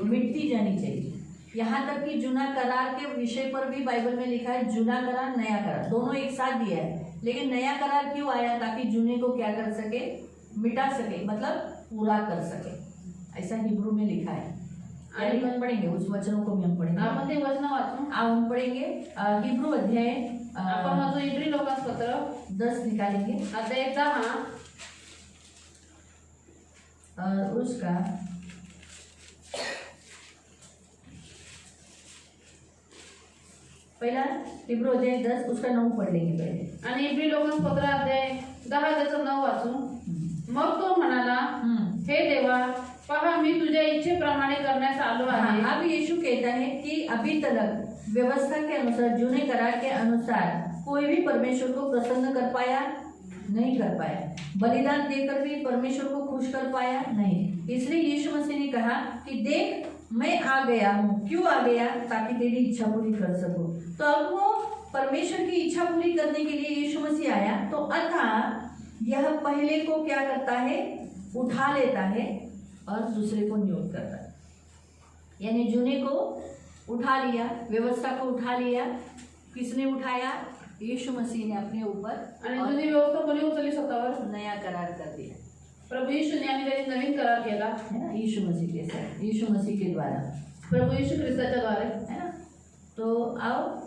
मिटती जानी चाहिए. यहाँ तक कि जुना करार के विषय पर भी बाइबल में लिखा है जुना करार नया करार दोनों एक साथ दिया है. लेकिन नया करार क्यों आया? ताकि जुने को क्या कर सके, मिटा सके, मतलब पूरा कर सके. ऐसा हिब्रू में लिखा है. आणि हम पढ़ेंगे उस वचनों को भी हम पढ़ेंगे. आपण ते वचन वाचू. अब हम पढ़ेंगे हिब्रू अध्याय आपण वाचू इब्री लोकांपत्र 10 निकालेंगे अध्याय 10 उसका पहला हिब्रू अध्याय 10 उसका 9 पढ़ लेंगे पहले. आणि इब्री लोकांपत्र अध्याय 10 त्याचं 9 वाचू. मग तो म्हणाला, हे देवा, पहा मी तुझ्या इच्छेप्रमाणे करण्यास आलो आहे. हाँ, अब यीशु कहता है कि अभी तक व्यवस्था के अनुसार, जुने करार के अनुसार कोई भी परमेश्वर को प्रसन्न कर पाया नहीं, कर पाया. बलिदान देकर भी परमेश्वर को खुश कर पाया नहीं. इसलिए यीशु मसीह ने कहा कि देख मैं आ गया हूँ. क्यों आ गया? ताकि तेरी इच्छा पूरी कर सकूं. तो अब वो परमेश्वर की इच्छा पूरी करने के लिए यीशु मसीह आया. तो अर्थात यह पहले को क्या करता है, उठा लेता है और दूसरे को नियुक्त करता है. यानी जुने को उठा लिया, व्यवस्था को उठा लिया. किसने उठाया? यीशु मसीह ने अपने ऊपर, आणि और जुनी व्यवस्था कोणी उचलली स्वतःवर? नया करार कर दिया. प्रभू येशूने आणि त्यांनी नवीन करार केला. है ना. यीशु मसीह के साथ, यीशु मसीह के द्वारा, प्रभू येशू ख्रिस्ताच्या द्वारे. है ना. तो आओ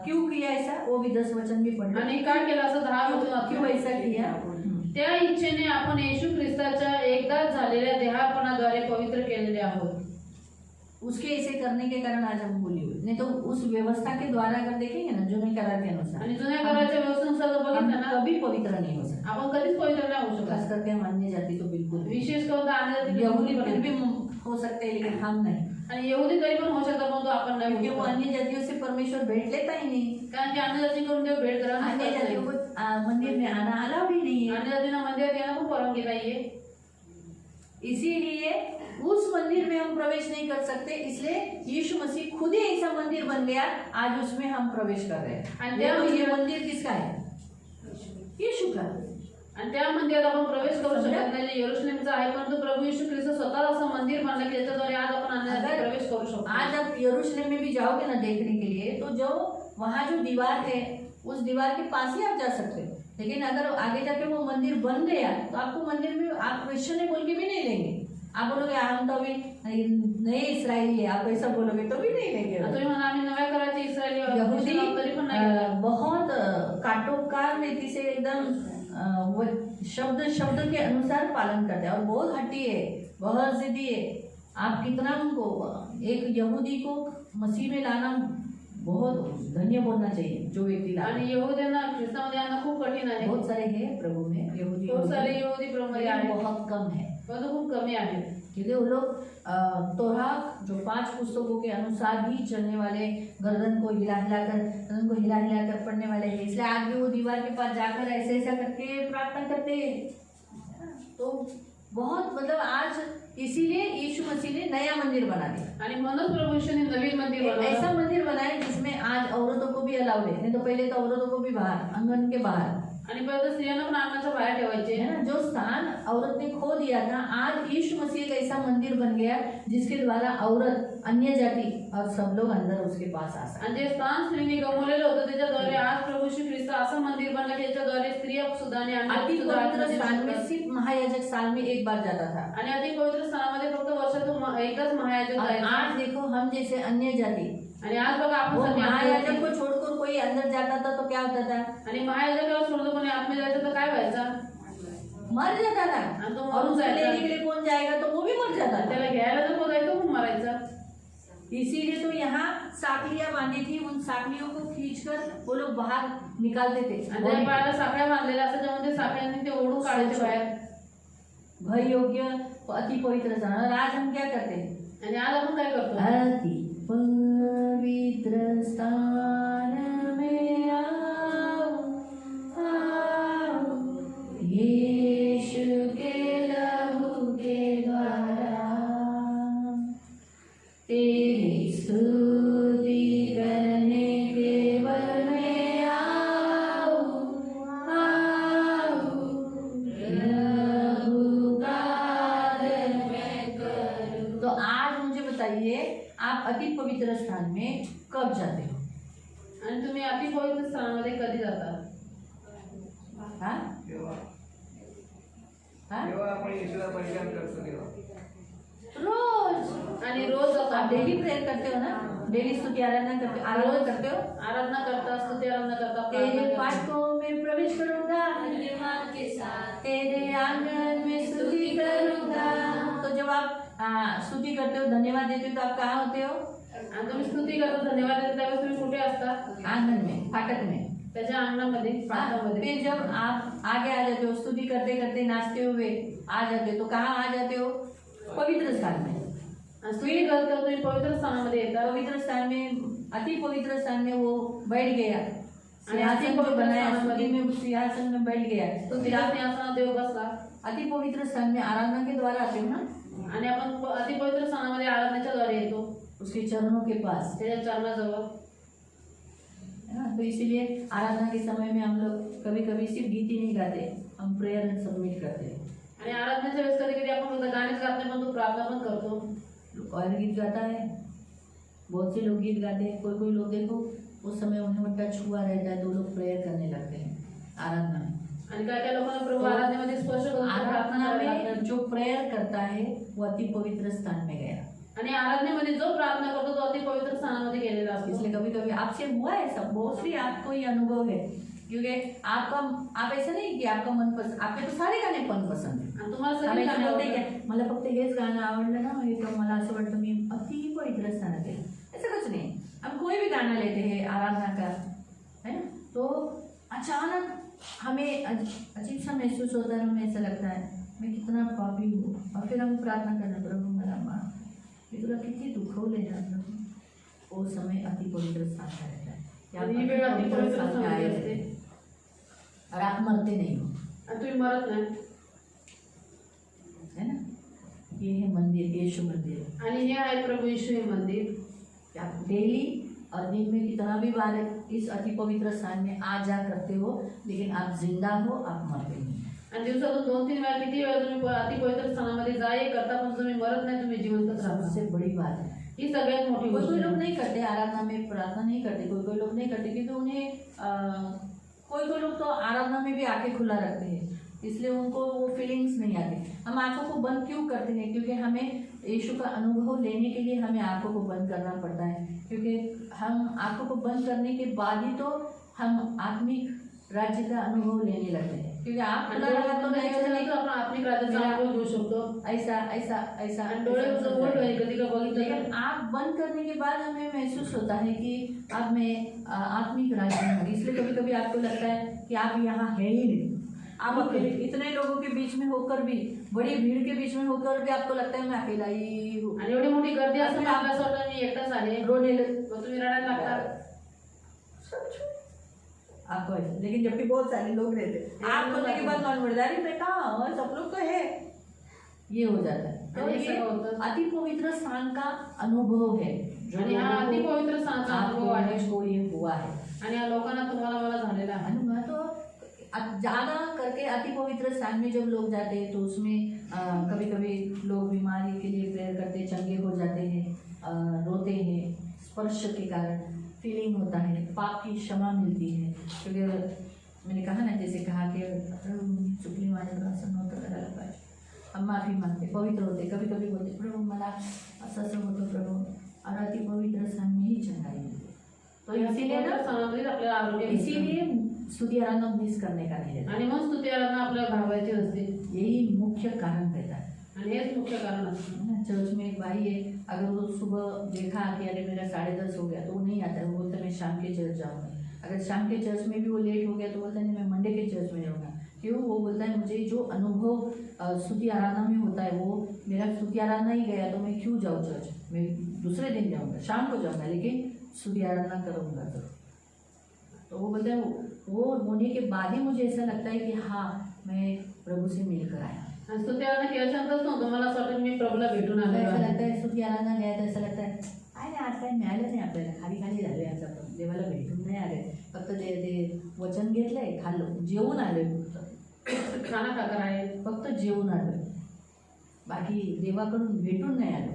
क्यों किया ऐसा, वो भी 10 वचन भी पढ़. आणि काय केलं असं 10 वचन क्यों ऐसा किया? त्या इच्छेने आपण येशू ख्रिस्ताच्या एकदाच झालेल्या देहापणाद्वारे पवित्र केलेले आहोत. उसके ऐसे करने के कारण आज हम भूले हुए. नहीं तो उस व्यवस्था के द्वारा अगर देखेंगे ना, जुने करार के अनुसार, आणि जुन्या कराराच्या व्यवस्थेनुसार जर हम बघितलं ना, कभी पवित्र नहीं हो सकते. आपण कधीच पवित्र नाही होऊ खास शकत. करके हम अन्य जाति तो बिल्कुल भी. विशेष करून तर यहूदी फिर अन्य भी हो सकते हैं लेकिन हम नहीं. आणि यहुदी तरी पण होऊ शकतात परंतु आपण नाही क्योंकि होऊ वो शकत. अन्य जातियों से परमेश्वर भेंट लेता ही नहीं. कारण की अन्य जातीकडून देव भेट करा. अन्य जातियों को मंदिर में आना अलाउड ही नहीं है. अन्य जातींना मंदिरात येणं पण परवानगी नाहीये. इसीलिए उस मंदिर में हम प्रवेश नहीं कर सकते. इसलिए यीशु मसीह खुद ही ऐसा मंदिर बन गया, आज उसमें हम प्रवेश कर रहे हैं. आणि देखो ये मंदिर किसका है? यीशु का. आणि त्या मंदिरात आपण प्रवेश करू शकत नाही, जे यरूशलेमचं आहे. परंतु प्रभू येशू ख्रिस्त स्वतः असं मंदिर बांधलं की त्याच्याद्वारे आज आपण अन्य जाती प्रवेश करू शकतो. आज आप यरूशलेम में भी जाओगे ना देखने के लिए, तो जो वहाँ जो दीवार है उस दीवार के पास ही आप जा सकते हो. लेकिन अगर आगे जाके वो मंदिर बन गया तो आपको मंदिर में आप क्रिश्चियन है बोल के भी नहीं लेंगे. आप बोलोगे हम तो अभी नए इसराइली है, आप ऐसा बोलोगे तो भी नहीं लेंगे. तुम्ही म्हणा आम्ही नव्या करायचे इस्रायली यहूदी तरी पण नाही. बहुत काटोकार रीति से एकदम वो शब्द के अनुसार पालन करते हैं और बहुत हट्टी है, बहुत जिद्दी है. आप कितना उनको, एक यहूदी को मसीह में लाना बहुत धन्य बोलना चाहिए जो व्यक्ति लाता आणि है। यहुद्यांना ख्रिस्तामध्ये आणणं खूप कठीण आहे. बहुत सारे हैं प्रभु में यहूदी, खूप सारे यहुदी प्रभूमध्ये लेकिन आहेत, बहुत कम है, परंतु खूप कमी आहेत. क्योंकि वो लोग तोरा जो 5 पुस्तकों के अनुसार ही चलने वाले, गर्दन को हिला कर पढ़ने वाले हैं। इसलिए आज भी वो दीवार के पास जाकर ऐसे ऐसा करके प्रार्थना करते हैं। तो बहुत मतलब आज इसीलिए यीशु मसीह ने नया मंदिर बना दिया। आणि म्हणूनच प्रभू येशूने नवीन मंदिर एक बनवलं. ऐसा मंदिर बनाया जिसमें आज औरतों को भी अलाउड है, नहीं तो पहले तो औरतों को भी बाहर, आंगन के बाहर, आणि परत स्त्रियांना पण अंगणाच्या बाहेर ठेवायचे. है ना। जो स्थान औरत ने खो दिया था, आज यीशु मसीह का ऐसा मंदिर बन गया जिसके द्वारा औरत, अन्य जाति और सब लोग अंदर उसके पास आ सकते। आणि जे स्थान स्त्रीने गमावलेलं होतं त्याच्याद्वारे आज प्रभू येशू ख्रिस्त असं मंदिर बनलं की त्याच्याद्वारे स्त्रिया सुद्धा आणि अन्य अति सुद्धा पवित्र आतमध्ये स्थान में शिरतात. सिर्फ महायाजक साल में एक बार जाता था, आणि अति पवित्र स्थानामध्ये फक्त वर्षातून एकच महायाजक और जायचा. आज देखो हम जैसे अन्य जाति, आणि आज बघा आपण वो सगळे महायाजक आतमध्ये- को छोड़कर कोई अंदर जाता था तो क्या होता था, आणि महायाजकाला सोडून कोणी आतमध्ये जायचं तर काय व्हायचा. मर जाता था। आणि तो और मरून उसको जायचा. लेने के लिए कौन जाएगा तो वो भी मर जाता था। त्याला घ्यायला जर कोण जायचं पण मरायचा. इसीलिए तो यहाँ साकलियां बांधी थी, उन साकलियों को खींचकर वो लोग बाहर निकालते थे। आणि त्या पायाला साखळ्या बांधलेल्या असायच्या म्हणजे साखळ्यांनी ते ओढून काढायचे बाहेर. भय योग्य अति पवित्र स्थान। और आज हम क्या करते हैं, आणि आज आपण काय करतो. अति पवित्र स्थान में आओ, आओ, यीशु के लहू के द्वारा तेरी स्तुति करने के बल में आओ, आओ, प्रभु का आदर मैं करूं। तो आज मुझे बताइए, आप अति पवित्र स्थान में कब जाते हो? आणि तुम्ही अति पवित्र स्थानामध्ये कधी जाता. हाँ? तेव्हा हाँ? तेव्हा आपण येशूला परिधान करतो तेव्हा. रोज। आणि रोज जातो. आप डेली प्रेयर करते हो ना, डेली स्तुति आराधना करते हो। आराधना करता, स्तुती आराधना करता, तेरे प्रार्थना करता. फाटकों में प्रवेश करूंगा, के साथ तेरे आंगन में स्तुति करूंगा। तो जब आप स्तुति करते हो, धन्यवाद देते हो, तो आप कहाँ होते हो? आणि तुम्ही स्तुती करता, धन्यवाद देता, त्यावेळेस तुम्ही कुठे असता. आंगन में, फाटक में। त्याच्या अंगणामध्ये, प्रार्थनामध्ये. फिर जब आप आगे आ जाते हो, स्तुति करते करते नाचते हुए आ जाते हो, तो कहाँ आ जाते हो? पवित्र स्थान में। आणि स्तुती करता तुम्ही पवित्र स्थानामध्ये येता. पवित्र स्थान में, अति पवित्र स्थान में वो बैठ गया, आणि सिंहासन अति जो पवित्र बनाया, स्थानामध्ये स्तुति में सिंहासन में बैठ गया। तो फिर आप सिंहासनावर देव बसला. अति पवित्र स्थान में आराधना के द्वारा आते हो ना, आणि आपण अति पवित्र स्थानामध्ये आराधनेच्या द्वारे येतो, उसके चरणों के पास, त्याच्या चरणाजवळ. है ना। तो इसीलिए आराधना के समय में हम लोग कभी कभी सिर्फ गीत ही नहीं गाते, हम प्रेयर सबमिट करते हैं। आणि आराधनेच्या वेळेस कधी कधी आपण फक्त गाणीच गात नाही, पण तो प्रार्थना पण करतो. कोई गीत गाता है, बहुत से लोग गीत गाते हैं, कोई कोई लोग देखो उस समय उन्हें टच हुआ रहता है तो लोग प्रेयर करने लगते हैं आराधना में। आणि काय काय लोकांना प्रभू आराधनेमध्ये स्पर्श करून प्रार्थना आराधना करायला में लागतात. जो प्रेयर करता है वो अति पवित्र स्थान में गया। आणि आराधनेमध्ये जो प्रार्थना करतो तो अति पवित्र स्थानामध्ये गेलेला असतो. इसलिए कभी कभी आपसे हुआ है सब, बहुत सी आपको ये अनुभव है, क्योंकि आप ऐसा नहीं कि आपका मन पसंद, आपके तो सारे गाणे पण पसंद है। आणि तुम्हाला सगळी आम्ही गाणी बोलते आवडतात. की मला फक्त हेच गाणं आवडलं ना, हे तर मला असं वाटतं मी अति पवित्र स्थानात आहे, ऐसा कुछ नहीं। हम कोई भी गाना लेते हैं आराधना का, है ना, तो अचानक हमें अजीब सा महसूस होता है, हमें ऐसा लगता है मैं कितना पापी हूँ, और फिर हम प्रार्थना करना, प्रभु मला माफ, मी तुला किती दुखवले ना प्रभु। वो समय अति पवित्र स्थान का रहता है, कि आप आणि ही वेळ अति अति पवित्र पवित्र स्थान में आए स्थानामध्ये रहते असते. हैं, और आप मरते नहीं हो, आणि तुम्ही मरत नाही. है ना। ये है मंदिर, यीशु मंदिर। आणि हे आहे प्रभू येशू हे मंदिर. कि आप डेली और दिन में कितना भी बार इस अति पवित्र स्थान में आ जा करते हो, लेकिन आप जिंदा हो, आप मरते नहीं। आणि दिवसातून 2-3 वेळा किती वेळा तुम्ही अति पवित्र स्थानामध्ये जा ये करता, पण तुम्ही मरत नाही, तुम्ही जिवंतच राहता. सबसे बड़ी बात है। ही सगळ्यात मोठी कोई गोष्ट कोई आहे. लोग नहीं करते आराधना में, प्रार्थना नहीं करते, कोई कोई लोग नहीं करते, क्योंकि उन्हें कोई कोई लोग तो आराधना में भी आंखें खुला रखते हैं, इसलिए उनको वो फीलिंग्स नहीं आती। हम आंखों को बंद क्यों करते हैं? क्योंकि हमें यीशु का अनुभव लेने के लिए हमें आंखों को बंद करना पड़ता है, क्योंकि हम आंखों को बंद करने के बाद ही तो हम आत्मिक राज्य का अनुभव लेने लगते हैं। क्योंकि आप खुला रखा तो नहीं, आपण आत्मिक राज्याचा अनुभव घेऊ शकतो ऐसा ऐसा ऐसा आणि डोळे ऐसा जवळ होता है। कधी का बघितलं लेकिन तर आँख बंद करने के बाद हमें महसूस होता है कि अब मैं आत्मिक राज्य में हूँ। इसलिए कभी कभी आपको लगता है कि आप यहाँ है ही नहीं, आप अकेले, इतने लोगों के बीच में होकर भी, बड़ी भीड़ के बीच में होकर भी आपको लगता है मैं अकेला ही हूँ, आणि एवढी मोठी गर्दी असते आपल्या स्वतः मी एकटाच आहे रोने लग मग तुम्ही रडायला लागता आपको ऐसा। लेकिन जबकि बहुत सारे लोग रहते आप बोलने के बाद नॉन वर्डदारी में कहा सब लोग तो है, ये हो जाता है। तो आणि ये सगळं होतं अति पवित्र स्थान का अनुभव है जो आणि हा लोगों अति को- पवित्र स्थानचा आपको अनुभव आहे मुझको ये हुआ है। आणि या लोकांना तुम्हाला मला झालेला आहे है ना? तो ज़्यादा करके अति पवित्र स्थान में जब लोग जाते हैं तो उसमें कभी कभी लोग बीमारी के लिए प्रेयर करते हैं, चंगे हो जाते हैं, रोते हैं, स्पर्श के कारण फीलिंग होता है, पाप की क्षमा मिलती है। क्योंकि मैंने कहा ना, जैसे कहा कि चुकली माझ्याकडून असं नव्हतं करायला पाहिजे, हम माफी मागते, पवित्र होते, कभी कभी बोलते प्रभु मला असं होतं प्रभु, और अति पवित्र स्थान में ही चंगाई मिलती। तो इसीलिए ना, सणामध्येच आपल्याला आरोग्य मिळतं. इसीलिए स्तुति आराधना मिस करने का नहीं रहता। आणि मग स्तुती आराधना आपल्याला घालवायची असते यही मुख्य कारण रहता है आणि हेच मुख्य कारण असतं ना। चर्च में एक भाई है, अगर वो सुबह देखा कि अरे मेरा 10:30 हो गया तो वो नहीं आता है, वो बोलता है मैं शाम के चर्च जाऊँगा। अगर शाम के चर्च में भी वो लेट हो गया तो बोलता है नहीं मैं मंडे के चर्च में जाऊँगा। क्यों? वो बोलता है मुझे जो अनुभव स्तुति आराधना में होता है वो मेरा स्तुति आराधना ही गया तो मैं क्यों जाऊँ चर्च, मैं दूसरे दिन जाऊँगा, शाम को जाऊँगा, लेकिन स्तुति आराधना करूँगा जरूर। तो वो बोलते हैं वो होने के बाद ही मुझे ऐसा लगता है कि हाँ मैं प्रभु से मिलकर आया। आणि स्तुती आराधना केल्याच्यानंतरच नव्हतं मला असं वाटतं मी प्रभूला भेटून ऐसा आलेलो आहे लगता है स्तुति आराधना गया तर ऐसा लगता है काय नाही, आज काय मिळालं नाही आपल्याला, खाली खाली झालोय आज आपण, देवाला भेटून नाही आले, फक्त ते वचन घेतलंय, खाल्लं, जेवून आलोय, फक्त खाना खाकर आहे फक्त जेवून आलोय, बाकी देवाकडून भेटून नाही आलो।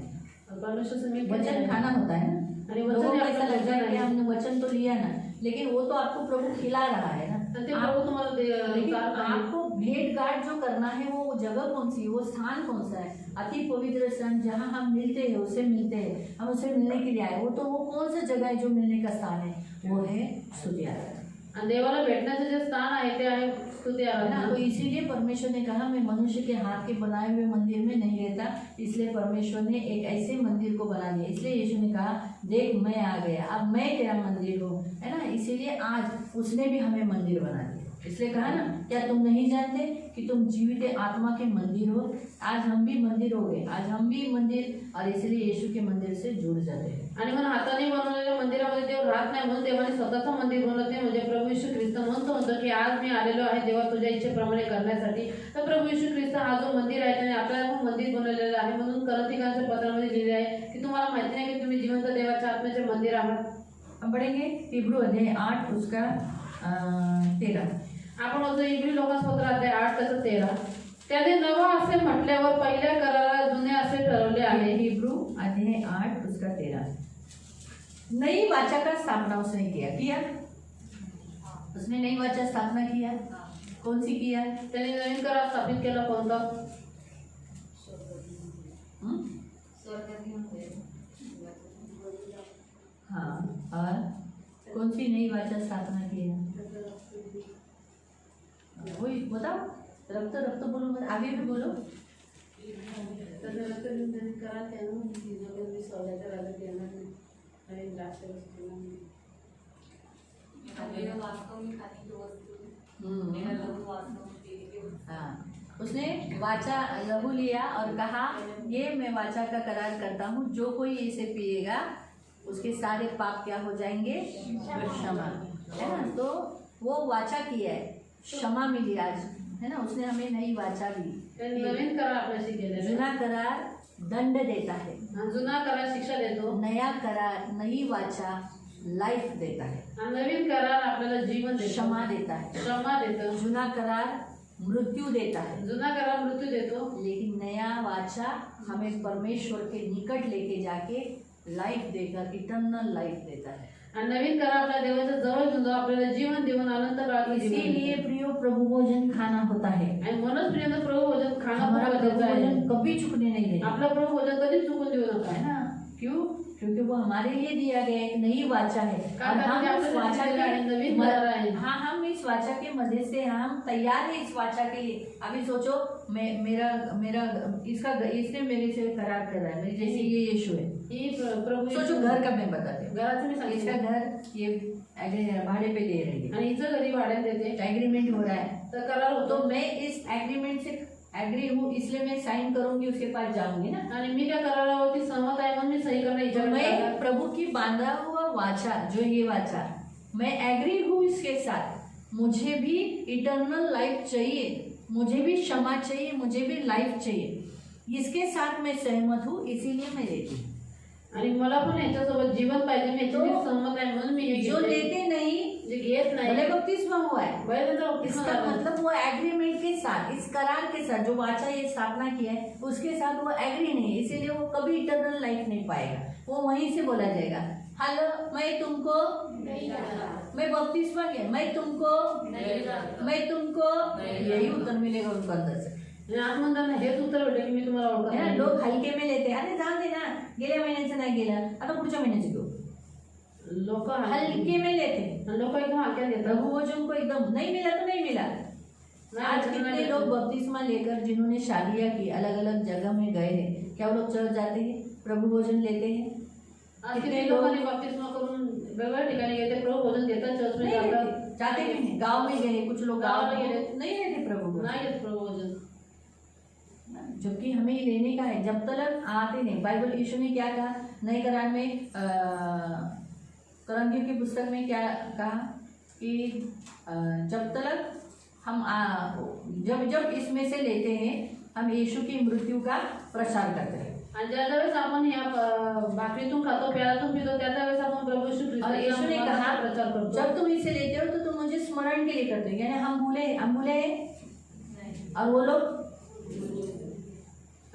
परमेश्वर से मिलकर वचन जाए. खाना होता है ना, आणि लोगों वचन को हे ऐसा आपलं लगता है भोजन कि आहे. हमने वचन तो लिया ना, लेकिन वो तो आपको प्रभु खिला रहा है ना। आणि ते आप- प्रभू तुम्हाला लेकिन उतारत आहे. आपको भेंट घाट जो करना है वो जगह कौन सी है, वो स्थान कौन सा है, अति पवित्र स्थान जहाँ हम मिलते हैं, उससे मिलते हैं, हम उससे मिलने के लिए आए, वो तो वो कौन सा जगह है जो मिलने का स्थान है, वो है स्तुति आराधना, आणि देवाला भेटण्याचे जे स्थान आहे ते आहे स्तुती है ना। आराधना. तो इसीलिए परमेश्वर ने कहा मैं मनुष्य के हाथ के बनाए हुए मंदिर में नहीं रहता, इसलिए परमेश्वर ने एक ऐसे मंदिर को बना दिया। इसलिए यीशु ने कहा देख मैं आ गया, अब मैं तेरा मंदिर हूँ, है ना। इसीलिए आज उसने भी हमें मंदिर बना दिया, इसलिए कहा ना क्या तुम नहीं जानते कि तुम जीवित आत्मा के मंदिर हो। आज हम भी मंदिर हो गए, आज हम भी मंदिर, और इसलिए यीशु के मंदिर से जुड़ जाते हैं। आणि म्हणून हाताने बनवलेल्या मंदिरामध्ये देव राहत नाही म्हणून देवाने स्वतःचं मंदिर बनवते, म्हणजे प्रभू येशू ख्रिस्त म्हणतो की आज मी आलेलो आहे देवा तुझ्या इच्छेप्रमाणे करण्यासाठी. तर प्रभू येशू ख्रिस्त हा जो मंदिर आहे त्याने आपल्याला पण मंदिर बनवलेलं आहे. म्हणून करंथिकांच्या पत्रामध्ये लिहिले आहे की तुम्हाला माहिती नाही की तुम्ही जिवंत देवाच्या आत्म्याचे मंदिर आहात. हम पढ़ेंगे हिब्रू अध्याय 8 उसका 13। आपण होतो इब्री लोकांस पत्र अध्याय 8 त्याचं 13. त्याने नवा असे म्हटल्यावर पहिल्या कराराला जुने असे ठरवले आहे. हिब्रू अध्याय 8 उसका 13। नई वाचा का स्थापना उसने किया उसने नई वाचा स्थापना किया, कौन सी किया? त्याने नवीन करार स्थापित केला कोणता? हम्म? हाँ, और कौन सी नई वाचा स्थापना की है? वही बताओ, रक्त बोलो, मत आगे भी बोलो। करार त्यानं मी सौद्याच्या राजात येणार नाही आणि द्राक्ष मेरा वास्तव में खाने की वस्तु, मेरा लघु वास्तव में तेरी की वस्तु। हाँ, उसने वाचा लहू लिया और कहा ये मैं वाचा का करार करता हूँ, जो कोई इसे पिएगा उसके सारे पाप क्या हो जाएंगे? क्षमा, है ना। तो वो वाचा किया है, क्षमा मिली आज, है ना। उसने हमें नई वाचा दी। त्याने नवीन करार आपल्याशी केलेला जुना करार दंड देता है, आहे. जुना करार शिक्षा देतो नया करार, नई वाचा लाइफ देता है, आणि नवीन करार आपल्याला जीवन देतो, क्षमा देता है। क्षमा देतो. जुना करार मृत्यु देता है, जुना करार मृत्यू देतो, लेकिन नया वाचा हमें परमेश्वर के निकट लेके जाके लाइफ देकर इटर्नल लाइफ देता है। आणि नवीन करार आपल्या देवाच्या जवळ घेऊन जाऊन आपल्याला जीवन देऊन अनंत काळाचं जीवन इसीलिए देतो. प्रियो प्रभु भोजन खाना होता है। आणि म्हणूनच प्रिय प्रभू भोजन खाणं हमारा खूप प्रभु गरजेचं आहे. भोजन कभी चुकने नहीं देना, आपलं प्रभू भोजन कधीच चुकून देऊ नका. है ना। क्यों? क्योंकि वो हमारे लिए दिया गया एक नई वाचा है, और हम इस वाचा नवीन करार आहे. हाँ, हम इस वाचा के मध्य से हम तैयार हैं इस वाचा के लिए। अभी सोचो मेरा मेरा इसने मेरे से करार कर रहा है, मेरे जैसे ये यीशु है। ही प्रभू सोचो घर का मैं बताती हूँ। घराचं मी इसका सांगितलं घर ये भाड़े पे दे रही है, आणि हिचं घरी भाड्याने देते एग्रीमेंट हो रहा है, तर करार होतो तो मैं इस एग्रीमेंट से एग्री हूँ, इसलिए मैं साइन करूंगी, उसके पास जाऊंगी ना। आणि मी त्या करारावरती सहमत आहे म्हणून मी सही करणार तो इच्छा मैं करते. प्रभु की बांधा हुआ वाचा, जो ये वाचा, मैं एग्री हूँ इसके साथ। मुझे भी इटर्नल लाइफ चाहिए, मुझे भी क्षमा चाहिए, मुझे भी लाइफ चाहिए, इसके साथ मैं सहमत हूँ, इसीलिए मैं लेती हूँ। आणि मला पण याच्यासोबत जीवन पाहिजे, मी याच्याशी सहमत आहे म्हणून मी हे जो घेते. लेते नहीं, जे घेत नाही भले बपतिस्मा हुआ है, भले त्यांचा बपतिस्मा इसका झाला. मतलब वो एग्रीमेंट के साथ, इस करार के साथ, जो वाचा ये स्थापना किया है उसके साथ वो एग्री नहीं है, इसीलिए वो कभी इटर्नल लाइफ नहीं पाएगा। वो वहीं से बोला जाएगा, हेलो मैं तुमको, मैं बपतिस्मा किया, मैं तुमको, मैं तुमको, यही उत्तर मिलेगा उनको अंदर से। आणि आत्मंदांना हेच उत्तर भेटेल की मी तुम्हाला ओळखत है ना, नाही. लोग हलके में लेते, अरे जाऊ दे ना, गेल्या महिन्याचं नाही गेलं, आता पुढच्या महिन्याचं घेऊ, लोक हल्के में लेते। लोक एकदम हलक्यात घेतात. प्रभु वचन को एकदम नहीं मिला तो नहीं मिला। आज कितने लोग बपतिस्मा लेकर जिन्होंने शादियां की अलग अलग जगह में गए हैं, क्या वो लोग चर्च जाते हैं, प्रभु भोजन लेते हैं? आज कितने किती लोग लोकांनी बपतिस्मा करून वेगवेगळ्या ठिकाणी गेले, प्रभू भोजन देतात, चर्च नहीं मध्ये जातात. लेते, जाते भी नहीं, गांव में गए, कुछ लोग गांव में गावाला गए, गेले. नहीं लेते प्रभु भोजन। नाही घेत प्रभू भोजन. जबकि हमें ये लेने का है, जब तक आते नहीं। बाइबल यीशु ने क्या कहा नए करार में, करंथियों की पुस्तक में क्या कहा कि जब तक हम जब इसमें से लेते हैं, हम यीशु की मृत्यु का प्रचार करते हैं। आणि ज्या वेळेस आपण या भाकरीतून खातो, प्यालातून पितो, त्या वेळेस आपण प्रभू यीशु और यीशु ने ख्रिस्ताचा कहा प्रचार करतो. जब तुम इसे लेते हो तो तुम मुझे स्मरण के लिए करते हो, यानी हम भूले और वो लोग,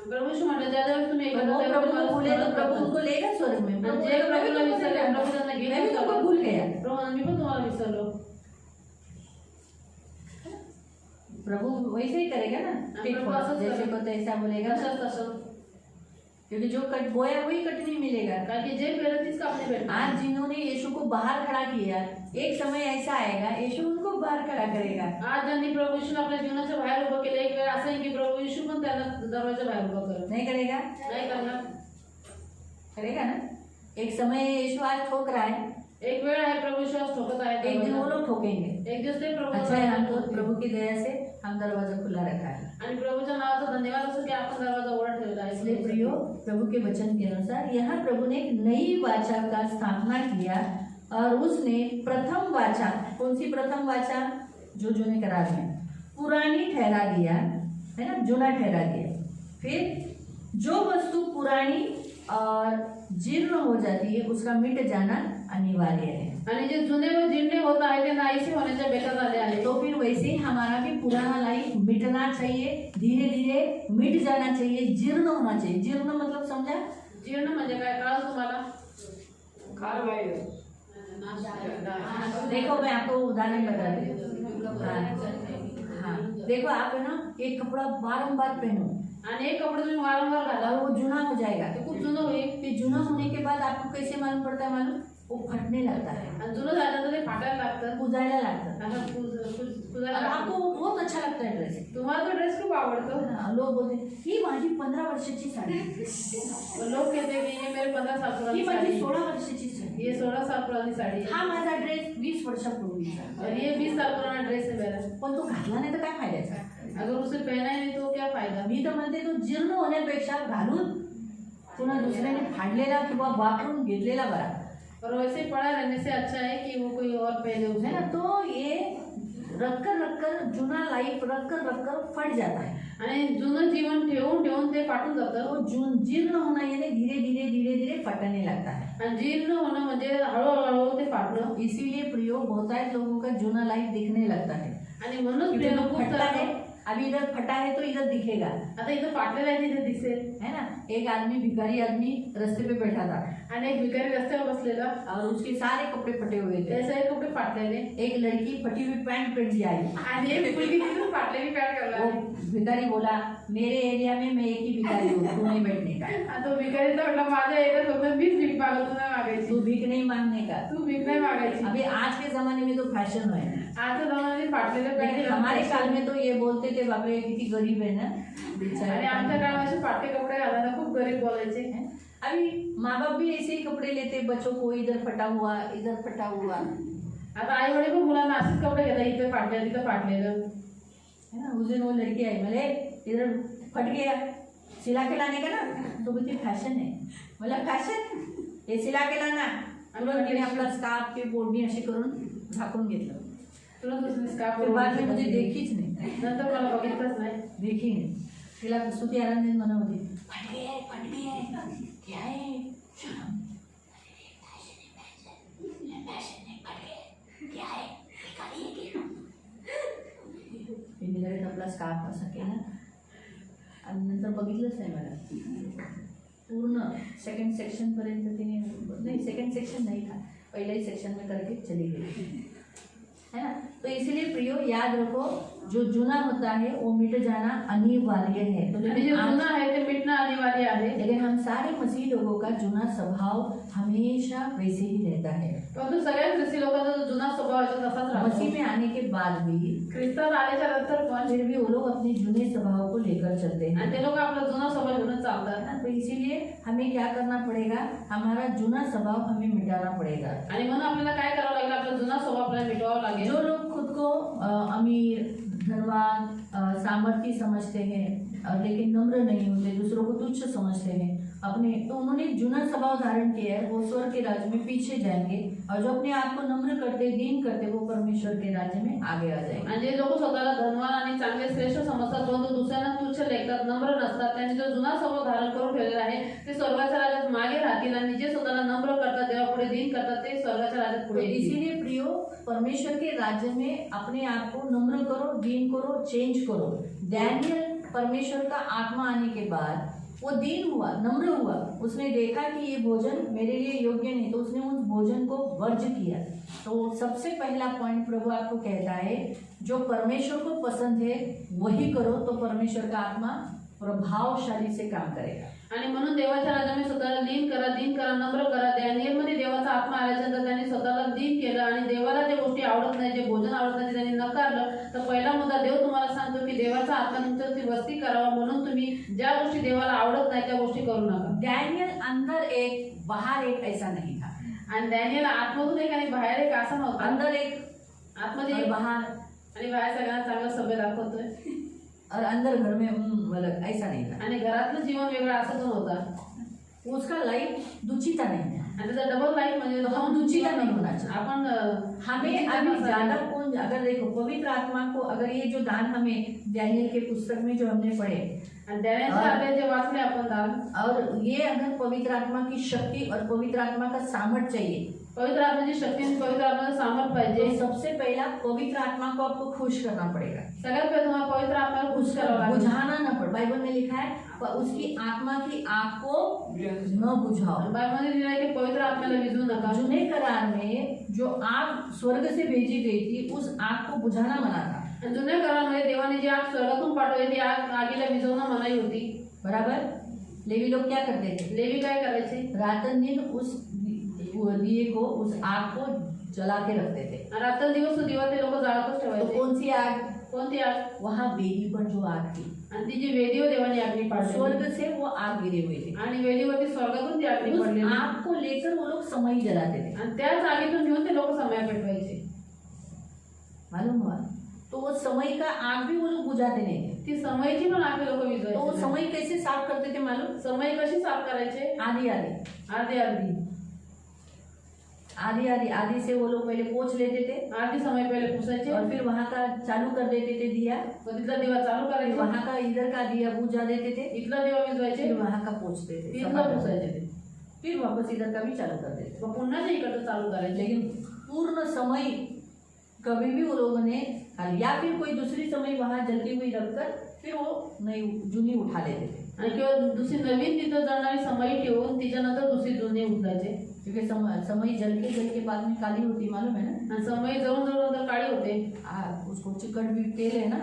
प्रभू यीशु म्हणतात ज्या वेळेस तुम्ही वो एकत्र प्रभु त्यावेळेस को भूले तो स्मरण प्रभु करतो. उनको लेगा स्वर्ग में। प्रभु जे बोलेगा, प्रभूला मैं भी विसरले, तुमको प्रभू त्यांना घेऊन मैं भी तुमको जातो. भूल गया। प्रभू मी पण तुम्हाला विसरलो. प्रभु वैसे ही करेगा ना, ठीक प्रभु हो, असंच जैसे करेगा. को तैसा बोलेगा ना, तसंच तसं. क्योंकि जो कट बोया वही कटनी मिलेगा। कारण की जे पेरलं तीच कापणी भेटणार. आज जिन्होंने यीशु को बाहर खड़ा किया, एक समय ऐसा आएगा यीशु उनको बाहर खड़ा करेगा। आज ज्यांनी प्रभू यीशुला आपल्या जीवनाच्या बाहेर उभं केलं, एक वेळ असं आहे की प्रभू यीशु पण त्यांना दरवाजा बाहेर उभं करेल. नहीं करेगा? नाही करणार. करेगा ना। एक समय यीशु आज ठोक रहा है, एक वेळ आहे प्रभू यीशु आज ठोकत आहे एक दिन वो दरवाजा. लोग ठोकेंगे। एक दिवस ते प्रभू अच्छा है, हम तो ठोकतील. प्रभु की दया से हम दरवाजा खुला रखा है। आणि प्रभूच्या नावाचा धन्यवाद असो की आपण दरवाजा उघडा ठेवला आहे. इसलिए प्रियो, प्रभु के वचन के अनुसार यहाँ प्रभु ने एक नई वाचा का स्थापना किया, और उसने प्रथम वाचा, कौन सी प्रथम वाचा? जो ने करा दिया, पुरानी ठहरा दिया, है ना, जुना ठहरा दिया। फिर जो वस्तु पुरानी और जीर्ण हो जाती है उसका मिट जाना अनिवार्य है। आणि जे जुने व जीर्णे होत आहे ते नाहीसे होण्याच्या बेतात आले आहे. तो फिर वैसे ही हमारा भी पुराना लाइफ मिटना चाहिए, धीरे धीरे मिट जाना चाहिए, जीर्ण होना चाहिए। जीर्ण मतलब समझा? जीर्ण म्हणजे काय कळलं तुम्हाला? खार बाहेर देखो मैं आपको उदाहरण बताती हूँ। हाँ, देखो आप है ना, एक कपड़ा बारंबार पहनो आणि एक कपडे तुम्ही वारंवार घाला, और वो जुना हो जाएगा। ते खूप जुनं होईल. फिर जुना होने के बाद आपको कैसे मालूम पड़ता है? मालूम, वो फटने लगता है, आणि जुनं झाल्यानंतर ते फाटायला लागतं. कुजायला लगता है। असं और लागतं. आपको वो बहुत अच्छा लगता है ड्रेस। तुम्हाला तो ड्रेस खूप आवडतो. हाँ, लोग बोलते ही माझी 15 वर्षाची साडी, लोक कहते की ये मेरे 15 साल ही पुरानी माझी साडी, 16 वर्षाची साडी, ये 16 साल पुरानी साडी है. हा माझा ड्रेस 20 वर्षापूर्वीचा। और ये 20 साल पुराना ड्रेस है मेरा. पण तो घातला नाही तर काय फायद्याचा? अगर उसे पहना ही नहीं तो क्या फायदा. मी तर म्हणते तो जीर्ण होण्यापेक्षा घालून पुन्हा दुसऱ्याने फाडलेला किंवा वापरून घेतलेला बरा, और वैसे पड़ा रहने से अच्छा है कि वो कोई और पहने है उसे. ना। तो ये रखकर जुना लाइफ रखकर फट जाता है। आणि जुनं जीवन ठेवून ठेवून ते फाटून जातं. तो जीर्ण होना यानी धीरे धीरे फटने लगता है। आणि जीर्ण होणं म्हणजे हळूहळू ते फाटणं. इसीलिए प्रियो, बहुतायत लोगों का जुना लाइफ दिखने लगता है। आणि म्हणूनच क्योंकि प्रेम वो खूप फटता है, सारं. अभी इधर फटा है तो इधर दिखेगा, आता इथं फाटलेलं आहे तिथे दिसेल. है ना। एक आदमी, भिखारी आदमी रास्ते पे बैठा था आणि एक भिकारी रस्त्यावर बसलेला, और उसके सारे कपड़े फटे हुए थे। त्याचे कपडे फाटलेले, एक लड़की फटी हुई पैंट पहन के आई। आणि एक मुलगी तिथून फाटलेली पॅन्ट वो घालून. भिखारी बोला, मेरे एरिया में मैं एक ही भिखारी हूँ, तू नहीं बैठने का, आणि तो भिकारी तर म्हटला माझ्या एरियात होतं, मीच भीक मागतो, नाही मागायची. तू भीख नहीं मांगने का। तू भीक नाही मागायची. अभी आज के जमाने में तो फैशन है, आजच्या जमान्यात फाटलेले लेकिन हमारे पॅन्ट काल में तो ये बोलते थे ते बापरे किती गरीब आहे ना बिचारे। आणि आमच्या काळात असे फाटके कपडे घालायला खूप गरीब बोलायचे। अभी माँ बाप भी ऐसे ही कपड़े लेते बच्चों को, इधर फटा हुआ इधर फटा हुआ, आता आई वडील पण मुलांना असेच कपडे घेतात, इथे फाटले तिथे फाटलेलं है ना। उस दिन वो लड़की आई, बोले इधर फट गया सिला के लाने का ना, तो बोलती फॅशन है। मला फॅशन हे सिला के लाना, आणि तिने आपला स्कार्फ के बोर्डनी असे करून झाकून घेतलं। तुला दुसरी स्कार्फ फिर बाद में मुझे देखीच नाही, नंतर मला बघितलंच नाही। देखी नाही। तिला स्तुती आनंद म्हणत होती फट गया क्या है शर्म, तिने लगेच आपला स्कार्फ असा केला आणि नंतर बघितलंच नाही मला। पूर्ण सेकंड सेक्शन पर्यंत तिने, नहीं सेकंड सेक्शन नहीं था, पहले ही सेक्शन में करके चली गई, है ना। तो इसीलिए प्रियो याद रखो, जो जुना होता है वो मिट जाना अनिवार्य है। तो आणि जे जुना आहे ते मिटणं अनिवार्य आहे। लेकिन हम सारे मसीह लोगों का जुना स्वभाव हमेशा वैसे ही रहता है। परंतु सगळ्या ख्रिस्ती लोकांचा जो जुना स्वभाव आहे तो तसाच राहतो। मसीह में आने के बाद भी ख्रिस्तात आल्याच्या नंतर पण फिर भी वो लोग अपने जुने स्वभाव को लेकर चलते हैं, आणि ते लोक आपला जुना स्वभाव घेऊन चालतात। ना। तो इसीलिए हमें क्या करना पड़ेगा, हमारा जुना स्वभाव हमें मिटाना पड़ेगा। आणि म्हणून आपल्याला काय करावं लागेल, आपला जुना स्वभाव आपल्याला मिटवावा लागेल। जो लोग खुद को अमीर धनवान सामर्थ्य समझते हैं लेकिन नम्र नहीं होते, दूसरों को तुच्छ समझते हैं अपने, तो उन्होंने जुना स्वभाव धारण किया है, वो स्वर्ग के राज्य में पीछे जाएंगे। और जो अपने आप को नम्र करते दीन करते वो परमेश्वर के राज्य में आगे आ जाएंगे। आणि जे लोक स्वतःला धनवान आणि चांगले श्रेष्ठ समजतात परंतु दुसऱ्यांना तुच्छ लेखतात, नम्र नसतात, त्यांनी जो जुना स्वभाव धारण करून ठेवलेला आहे ते स्वर्गाच्या राज्यात मागे राहतील, आणि जे स्वतःला नम्र करतात देवापुढे दीन करतात ते स्वर्गाच्या राज्यात तो पुढे येतील। इसीलिए प्रियो परमेश्वर के राज्य में अपने आप को नम्र करो, दीन करो, चेंज करो। डैनियल परमेश्वर का आत्मा आने के बाद वो दीन हुआ, नम्र हुआ, उसने देखा कि ये भोजन मेरे लिए योग्य नहीं, तो उसने उस भोजन को वर्ज किया। तो सबसे पहला पॉइंट प्रभु आपको कहता है, जो परमेश्वर को पसंद है वही करो, तो परमेश्वर का आत्मा प्रभावशाली से काम करेगा। आणि म्हणून देवाच्या राज्यामध्ये स्वतःला दीन करा, नम्र करा। डॅनियलमध्ये देवाचा आत्मा आल्याच्यानंतर त्यांनी स्वतःला दीन केलं आणि देवाला जे गोष्टी आवडत नाही, जे भोजन आवडत नाही, त्यांनी नकारलं। तर पहिला मुद्दा देव तुम्हाला सांगतो की देवाचा आत्मा तुमच्यावरती वस्ती करावा, म्हणून तुम्ही ज्या गोष्टी देवाला आवडत नाही त्या गोष्टी करू नका। डैनियल अंदर एक बाहर एक ऐसा नहीं था, आणि डॅनियल आतमधून एक आणि बाहेर एक असा नव्हता। अंदर एक आतमध्ये और एक बाहर, आणि बाहेर सगळ्यांना चांगला सभ्य दाखवतोय, और अंदर घर में अलग ऐसा नहीं था। आणि घरातलं जीवन वेगळं असं पण होता। उसका लाइफ दुचिता नहीं है। आणि त्याचा डबल लाईफ म्हणजे तो हम दुचिता नहीं होना चाहिए। आपण हमें अभी ज्यादा कौन, अगर देखो पवित्र आत्मा को, अगर ये जो दान हमें डैनियल के पुस्तक में जो हमने पढ़े, आणि डॅनियलच्या आधी जे वाचले आपण दान, और ये अगर पवित्र आत्मा की शक्ति और पवित्र आत्मा का सामर्थ चाहिए, पवित्र आत्म्याची शक्ती आणि पवित्र आत्म्याचं सामर्थ पाहिजे। तो सबसे पहला पवित्र आत्मा को आपको खुश करना पड़ेगा। सगळ्यात पहिले तुम्हाला पवित्र आत्म्याला खुश करावं लागेल। बुझाना न पड़े, बाइबल में लिखा है उसकी आत्मा की आग को न बुझाओ। बाइबलमध्ये लिहिलं आहे की पवित्र आत्म्याला विझू नका। जुने करार में जो आग स्वर्ग से भेजी गई थी, उस आग को बुझाना मना था। आणि जुन्या काळामध्ये देवाने जी आग स्वर्गातून पाठवली ती आग आगीला विझवणं मनाई होती, बराबर। लेवी लोग क्या करते थे, लेवी काय करायचे, रातन दिन उस दिए को, उस आग को जला के रखते थे। रात्र दिवस दिवा ते लोक जाळतच तो ठेवायचे। कौन सी आग, कोणती आग, वहाँ वेदी पर जो आग थी, आणि ती जी वेदीवर देवाने अग्नी पाडली, स्वर्ग से वो आग गिरे हुए थे। आणि वेदीवरती स्वर्गातून ती अग्नी उस पडलेली, आग को लेकर वो लोग समय जलाते थे, आणि त्याच आगीतून घेऊन ते लोक समय पेटवायचे। मालूम हुआ। तो वो समय का आग भी वो लोग बुझाते नहीं थे। ती समयची पण आग लोक तो वो विझवायचे। समय कैसे साफ करते थे मालूम, समय कशी साफ करायचे, आधी आधी अर्धी अर्धी आधी आधी आधी से वो लोग पहले पोंछ लेते थे, आधी समय पहिले पुसायचे, और फिर वहाँ का चालू कर देते थे दिया, मग तिथला दिवा चालू फिर करायचे, वहाँ का इधर का दिया बुझा देते थे, इथला दिवा विझवायचे, फिर वहाँ का पोंछते थे, तिथला सफा पुसायचे करते थे, ते, फिर वापस इधर का भी चालू कर देते थे। मग पुन्हा ते इकडचं चालू करायचे। लेकिन पूर्ण समय कभी भी वो लोगों ने, या फिर कोई दूसरी समय वहाँ जलती हुई रखकर फिर वो नई जुनी उठा लेते थे, आणि किंवा दुसरी नवीन तिथं जळणारी समई ठेवून तिच्यानंतर दुसरी जुनी उठवायचे। क्योंकि समय जल के बाद में काली होती, मालूम है ना। आणि समई जळून जळून नंतर काळी होते, उसको चिकट भी तेल है ना,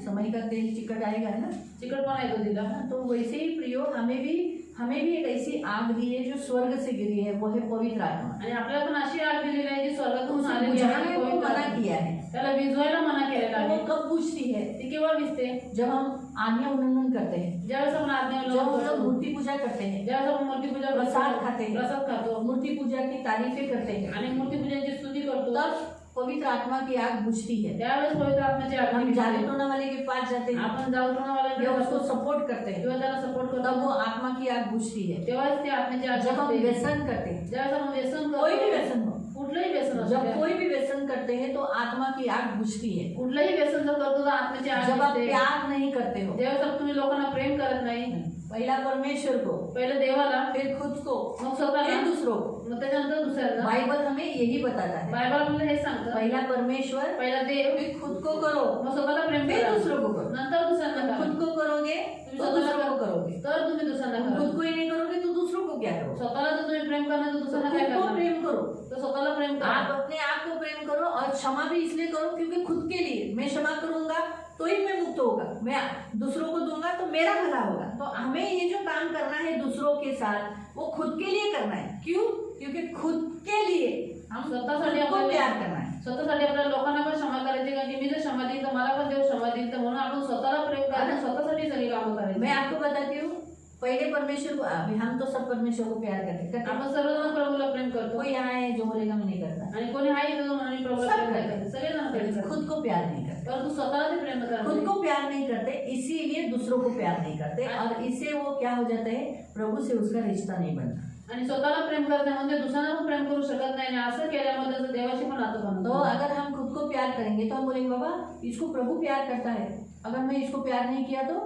समय का तेल चिकट आएगा है ना, चिकटपणा येतो तिला। तो वैसे ही प्रियो हमें भी एक ऐसी आग दी है जो स्वर्ग से गिरी है, वो है पवित्र आत्मा। आणि आपल्याला पण अशी आग दिलेली आहे जी स्वर्गातून उसे आलेली आहे, बुझाने को पवित्र मना आत्मा। किया है, त्याला विजवायला मना केलेला तो वो आहे. कब बुझती है? ती केव्हा विजते? जब हम आज्ञा उल्लंघन करते हैं, ज्यावेळेस आपण आज्ञा जब उल्लंघन हम लोग करतो, मूर्ति पूजा करते हैं, ज्यावेळेस आपण मूर्ती पूजा करतो, प्रसाद खाते हैं, प्रसाद खातो मूर्ति पूजा की तारीफें करते हैं, आणि मूर्ती पूजाची स्तुती करतो, तब पवित्र आत्मा की आग बुझती है। त्यावेळेस पवित्र आत्म्याची आज्ञा हम मिळते. जादूटोना वाले के पास जाते हैं आपण जाऊटोनावाल्याकडे या उसको जातो सपोर्ट करते हैं, किंवा त्याला सपोर्ट करतो, तब वो आत्मा की आग बुझती है। तेव्हाच ते आत्म्याची आज्ञा जब हम मिळते. व्यसन करते हैं, ज्यावेळेस आपण व्यसन कोई भी करतो, व्यसन हो, कुठलंही व्यसन असू जब द्या, कोई भी व्यसन करते हैं तो आत्मा की आग बुझती है। कुठलंही व्यसन जर करतो तर आत्म्याची आज्ञा जब आप मिळते. प्यार नहीं करते हो, ज्यावेळेस तुम्ही लोकांना प्रेम करत नाही, पहला परमेश्वर को, पहिलं देवाला, फिर खुद को, मग स्वतःला, फिर दूसरों को। मग त्याच्यानंतर दुसऱ्यांना. बाइबल हमें यही बताता है, बायबल आपल्याला हे सांगतं, पहला परमेश्वर, पहिला देव, फिर खुद को करो, मग स्वतःला प्रेम फिर करा, दूसरों को करो। नंतर दुसऱ्यांना करा. खुद को करोगे तो दूसरों को करोगे, तर तुम्ही दुसऱ्यांना खुद करा. को ही नहीं करोगे तो दूसरों को क्या करोगे? स्वतःला जर तुम्ही प्रेम करणार तर तो दुसऱ्यांना काय खुद को करणार? प्रेम करो। तर स्वतःला प्रेम आप करा. अपने आप को प्रेम करो और क्षमा भी इसलिए करो क्योंकि खुद के लिए मैं क्षमा करूंगा तो ही मैं मुक्त होगा, मैं दूसरों को दूंगा तो मेरा भला होगा। तो हमें ये जो काम करना है दूसरों के साथ वो खुद के लिए करना है। क्यों? क्योंकि खुद के लिए हम स्वतःसाठी खुद को आपल्याला प्यार करना है। स्वतःसाठी आपल्याला लोकांना पण क्षमा करायची, कारण की मी जर क्षमा देईन तर मला पण देव क्षमा देईल, तर म्हणून आपण स्वतःला प्रेम करायचं, स्वतःसाठी सगळी कामं करायची. मैं आपको बताती हूँ, पहले परमेश्वर को, अभी हम तो सब परमेश्वर को प्यार करते हैं। आपण सर्वजण प्रभूला प्रेम करतो, कोई यहाँ है जो बोलेगा मैं नहीं करता, आणि कोणी आहे जो म्हणून प्रभूला प्रेम नाही करत, सगळेजण प्रेम करतात, खुद को प्यार नहीं करते, परंतु स्वतःला ते प्रेम खुद करतात. को प्यार नहीं करते, इसीलिए दूसरों को प्यार नहीं करते और इससे वो क्या हो जाता है, प्रभु से उसका रिश्ता नहीं बनता। आणि स्वतःला प्रेम करते म्हणजे दुसऱ्यांना पण प्रेम करू शकत नाही, आणि असं केल्यामुळे त्याचं देवाशी पण नातं तो बनतं. अगर हम खुद को प्यार करेंगे तो हम बोलेंगे बाबा इसको प्रभु प्यार करता है, अगर मैं इसको प्यार नहीं किया तो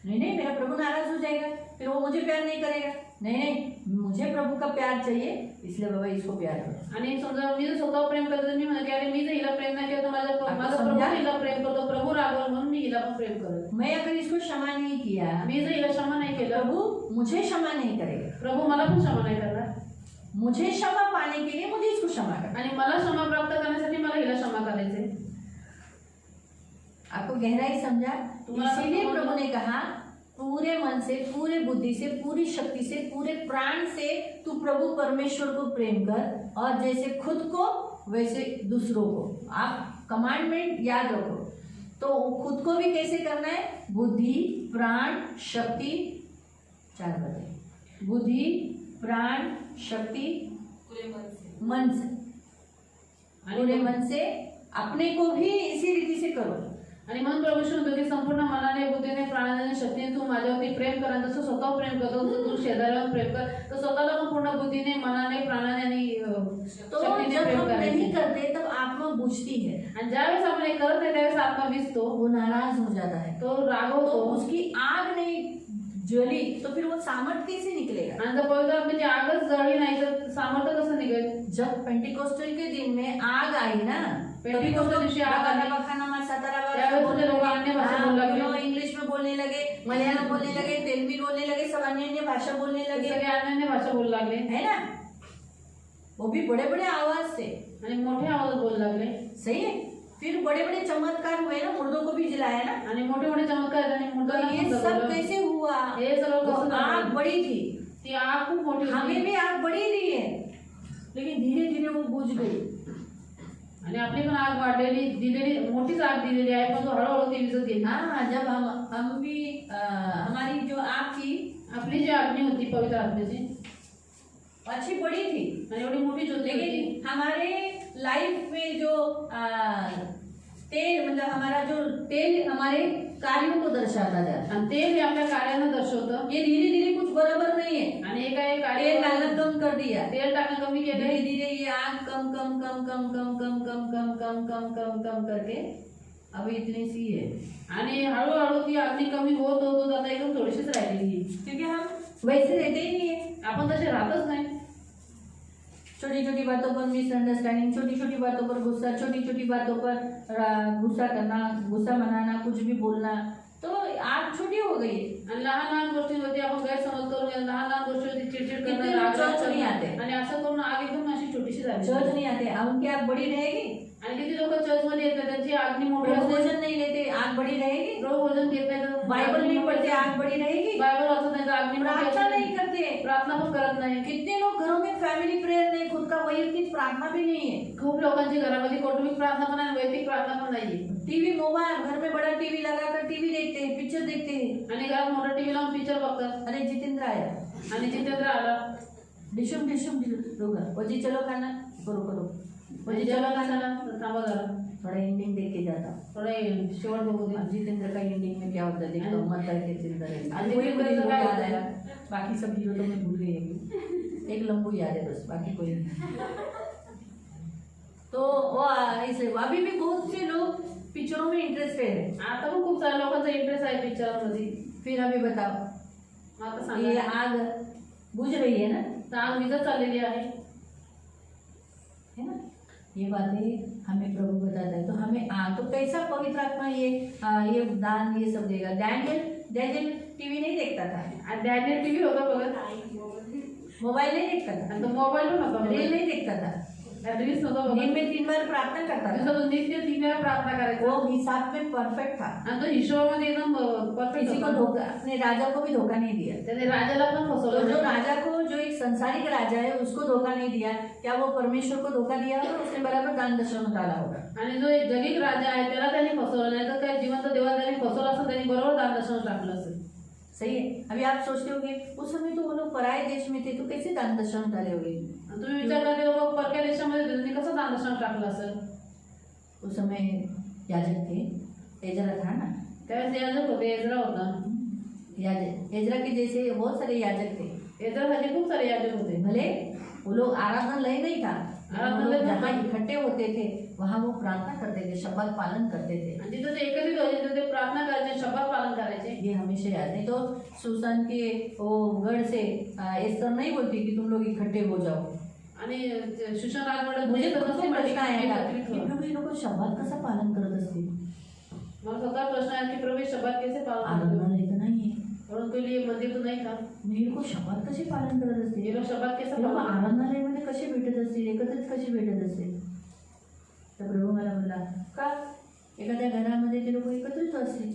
नहीं नहीं मेरा प्रभु नाराज हो जाएगा, फिर वो मुझे प्यार नहीं करेगा। नहीं नहीं, मुझे प्रभु का प्यार चाहिए, इसलिए बाबा इसको प्यार करो। आणि समजा मी जर स्वतः प्रेम करते तर मी म्हणते अरे मी जर हिला प्रेम नाही केलं तर माझा प्रभू समजा? हिला प्रेम करतो, प्रभू रागवल म्हणून मी हिला पण प्रेम करत. मैं अगर इसको क्षमा नहीं किया, मी जर हिला क्षमा नाही केलं, प्रभु मुझे क्षमा नहीं करेगा, प्रभू मला पण क्षमा नाही करणार, मुझे क्षमा पाने के लिए मुझे इसको क्षमा करना। आणि मला क्षमा प्राप्त करण्यासाठी मला हिला क्षमा करायचे. आपको गहराई समझा? तुम्हारा इसीलिए समझ प्रभु लो। ने कहा पूरे मन से, पूरे बुद्धि से, पूरी शक्ति से, पूरे प्राण से तू प्रभु परमेश्वर को प्रेम कर, और जैसे खुद को वैसे दूसरों को। आप कमांडमेंट याद रखो। तो खुद को भी कैसे करना है? बुद्धि, प्राण, शक्ति, 4 बताइए। बुद्धि, प्राण, शक्ति, पूरे मन से। मन से, पूरे मन से अपने को भी इसी रीति से करो। आणि म्हणून प्रभू म्हणतो की संपूर्ण मनाने, बुद्धीने, प्राणाने, शक्तीने तू माझ्यावरती प्रेम कर, जसं स्वतः प्रेम करतो तसं तू शेजाऱ्यावर प्रेम कर, तर स्वतःला पण पूर्ण बुद्धीने, मनाने, प्राणाने आणि तो शक्तीने जब प्रेम हम नहीं करायचं. करते तब आत्मा बुझती है, आणि ज्यावेळेस आपण हे करत नाही त्यावेळेस आत्मा विजतो, वो नाराज हो जाता है, तो तो रागवतो. उसकी आग नहीं ज्वली तो फिर वो सामर्थ्य कैसे निकलेगा? आणि जर पवित्र आत्म्याची आगच जळली नाही तर सामर्थ्य कसं निघेल? जब पेंटिकोस्टल के दिन में आग आई ना, पेंटिकोस्टल दिवशी आग आली, त्यावेळेस तुझे लोक अन्य भाषा बोलू लागले, इंग्लिश में बोलने लगे, मलयालम बोलने लगे, तेलुगु बोलने लगे, सब अन्य अन्य भाषा बोलने लगे, सगळे अन्य भाषा बोलू लागले, है ना? वो भी बड़े बड़े आवाज से, आणि मोठ्या आवाजात बोलू लागले, सही है। फिर बड़े बड़े चमत्कार हुए ना, मुर्दों को भी जिलाया ना। आणि मोठे मोठे चमत्कार झाले, आणि तो मुर्दांना ये पण सब जगवलं. कैसे हुआ? हे सगळं वो कसं आग झालं? बड़ी थी, ती आग खूप मोठी हमें होती, भी आग बड़ी रही है, लेकिन धीरे धीरे वो बुझ गई। आणि आपली पण आग वाढलेली, दिलेली मोठीच आग दिलेली आहे, पण तो हळूहळू ती विजत गेली. हाँ, जब हम भी हमारी जो आग थी आपली जी अग्नी होती पवित्र आत्म्याची, अच्छी बड़ी थी, आणि एवढी मोठी ज्योती होती, लेकिन हमारे लाइफ में जो तेल, मतलब हमारा जो तेल हमारे कार्यों को दर्शाता जाता आणि ते हे आपल्या कार्यानं दर्शवतं. है। ये धीरे धीरे कुछ बराबर नहीं है, आणि हे काय तेल डालना कार्य कम कर दिया, तेल टाकणं कमी धीरे केलं, धीरे ये आग कम कम कम कम कम कम कम कम कम कम कम कम करके अब इतनी सी है, आणि हळूहळू ती अग्नी कमी होत होत होत आता एकदम थोडीशीच राहिलेली. क्योंकि हम वैसे रहते ही नहीं है। आपण तसे राहतच नाही. छोटी छोटी बातों पर मिसअंडरस्टैंडिंग, छोटी छोटी बातों पर गुस्सा, छोटी छोटी बातों पर गुस्सा करना, गुस्सा मनाना, कुछ भी बोलना, तो आग छोटी हो गई है। आणि लहान लहान गोष्टींवरती आपण गैरसमज करून लहान लहान गोष्टीवरती चिडचिड कितने करणं, लोग राग चर्च करणं, नहीं आते? आणि असं करून आग एकदम अशी छोटीशी झाली. चर्च नहीं आते, उनकी आग बड़ी रहेगी। आणि किती लोक चर्च मध्ये येतात, त्यांची अग्नी मोठी प्रभु असते, भोजन नहीं लेते, आग बड़ी रहेगी। रोज भोजन घेत नाही तर बाइबल अग्नी नहीं मोठी पढ़ते, असते. आग बड़ी रहेगी। बायबल वाचत नाही तर अग्नी मोठी प्रार्थना असते. नहीं करते, करते, प्रार्थना पण करत नाही. कितने लोग घरों में फैमिली प्रेयर नहीं, खुद का वैयक्तिक प्रार्थना भी नहीं है। खूप लोकांची घरामध्ये कौटुंबिक प्रार्थना पण आहे, वैयक्तिक प्रार्थना पण नाहीये. टीवी, मोबाइल, घर में बड़ा टीवी लगाकर टीवी देखते हैं, पिक्चर देखते हैं। आणि घरात मोठा टीव्ही लावून पिक्चर बघतात. अरे जितेंद्र आया, आणि जितेंद्र आला, डिशुम डिशुम होगा, वो जी चलो खाना करो करो, वो जी चलो जेवण खाना, झालं, थांबा जरा, थोड़ा एंडिंग देख के जाता। थोडं शेवट बघू दे. अब जितेंद्र का एंडिंग में क्या होता है देखता हूँ, मत करके जितेंद्र है। आज कोई जितेंद्र हीरो का क्या याद होता है? आया, बाकी सब हीरो तो मैं भूल गई अभी। एक लंबू याद है बस, बाकी कोई नहीं। तो वो ऐसे अभी भी बहुत से लोग पिक्चरों में इंटरेस्टेड है। आता पण खूप साऱ्या लोकांचा इंटरेस्ट आहे पिक्चरमध्ये. फिर अभी बताओ, आता ये सांगा, आग बुझ रही है ना, तर आग विजत चाललेली आहे. है ना, ये बातें हमें प्रभु बताता है। तो हमें तो कैसा पवित्र आत्मा ये दान ये सब देगा। डैनियल टीवी नहीं देखता था, आणि डॅनियल टीव्ही होता बघत, मोबाइल नहीं देखता था, आणि तो मोबाईल पण होता रील बघत, नहीं देखता था, रील्स नव्हता दिन बघत. में 3 बार प्रार्थना करता था। दिवसातून नित्य 3 वेळा प्रार्थना करायचा. वो हिसाब में परफेक्ट था, आणि तो हिशोबामध्ये एकदम परफेक्ट किसी को होता. धोखा, अपने राजा को भी धोखा नहीं दिया। त्याने राजाला पण तो फसवलं जो नाही. राजा को, जो एक संसारिक राजा है, उसको धोखा नहीं दिया, क्या वो परमेश्वर को धोखा दिया होगा? उसने बराबर दान दशम डाला होगा। आणि जो एक जगिक राजा आहे त्याला त्यांनी फसवलं नाही, तर काय जिवंत देवाला त्यांनी फसवलं असं, त्यांनी बरोबर दानदर्शन टाकलं असेल. सही है। अभी आप सोचते होगे उस समय तो वो लोग पराये देश में थे, तो कैसे दान दशम डाले होंगे? आणि तुम्ही विचार करते लोक परक्या देशामध्ये होते, त्यांनी कसं दानदर्शन टाकलं असेल. उस समय याजक थे, एजरा था ना, त्यावेळेस याजक होते, एजरा होता. याजक, एजरा के जैसे बहुत सारे याजक थे। एजरासाठी खूप सारे याजक होते. भले वो लोग आराधनालय नहीं था, आराधनालय वो लोग नहीं जहाँ था। इकट्ठे होते थे वहाँ वो प्रार्थना करते थे, शब्द पालन करते थे। आणि तिथं ते एकत्रित व्हायचे, तिथं ते प्रार्थना करायचे, शपथ पालन करायचे. ये हमेशा याद नहीं। तो सुसान के वो गढ़ से एस्तर नहीं बोलती कि तुम लोग इकट्ठे हो जाओ। आणि सुषमा राजवाडा मुझे तर खुद नसते को म्हटले प्रश्न की आया एकत्रित कि व्हा. प्रभु ये लोग शब्द कैसा पालन करत असतील? मला स्वतः प्रश्न आहे की प्रभु शब्द कैसे पालन करते. आराधनालय तर नाही आहे, म्हणून के लिए मंदिर तो नाही था. मग हे लोक शब्द कसे पालन करत असतील? ये लोग शब्द कैसे हे लोक पालन. आराधनालयामध्ये कसे भेटत असतील, एकत्रित कसे भेटत असतील? तर प्रभू मला बोलला का एखाद्या घरामध्ये ते लोक एकत्रित असतील,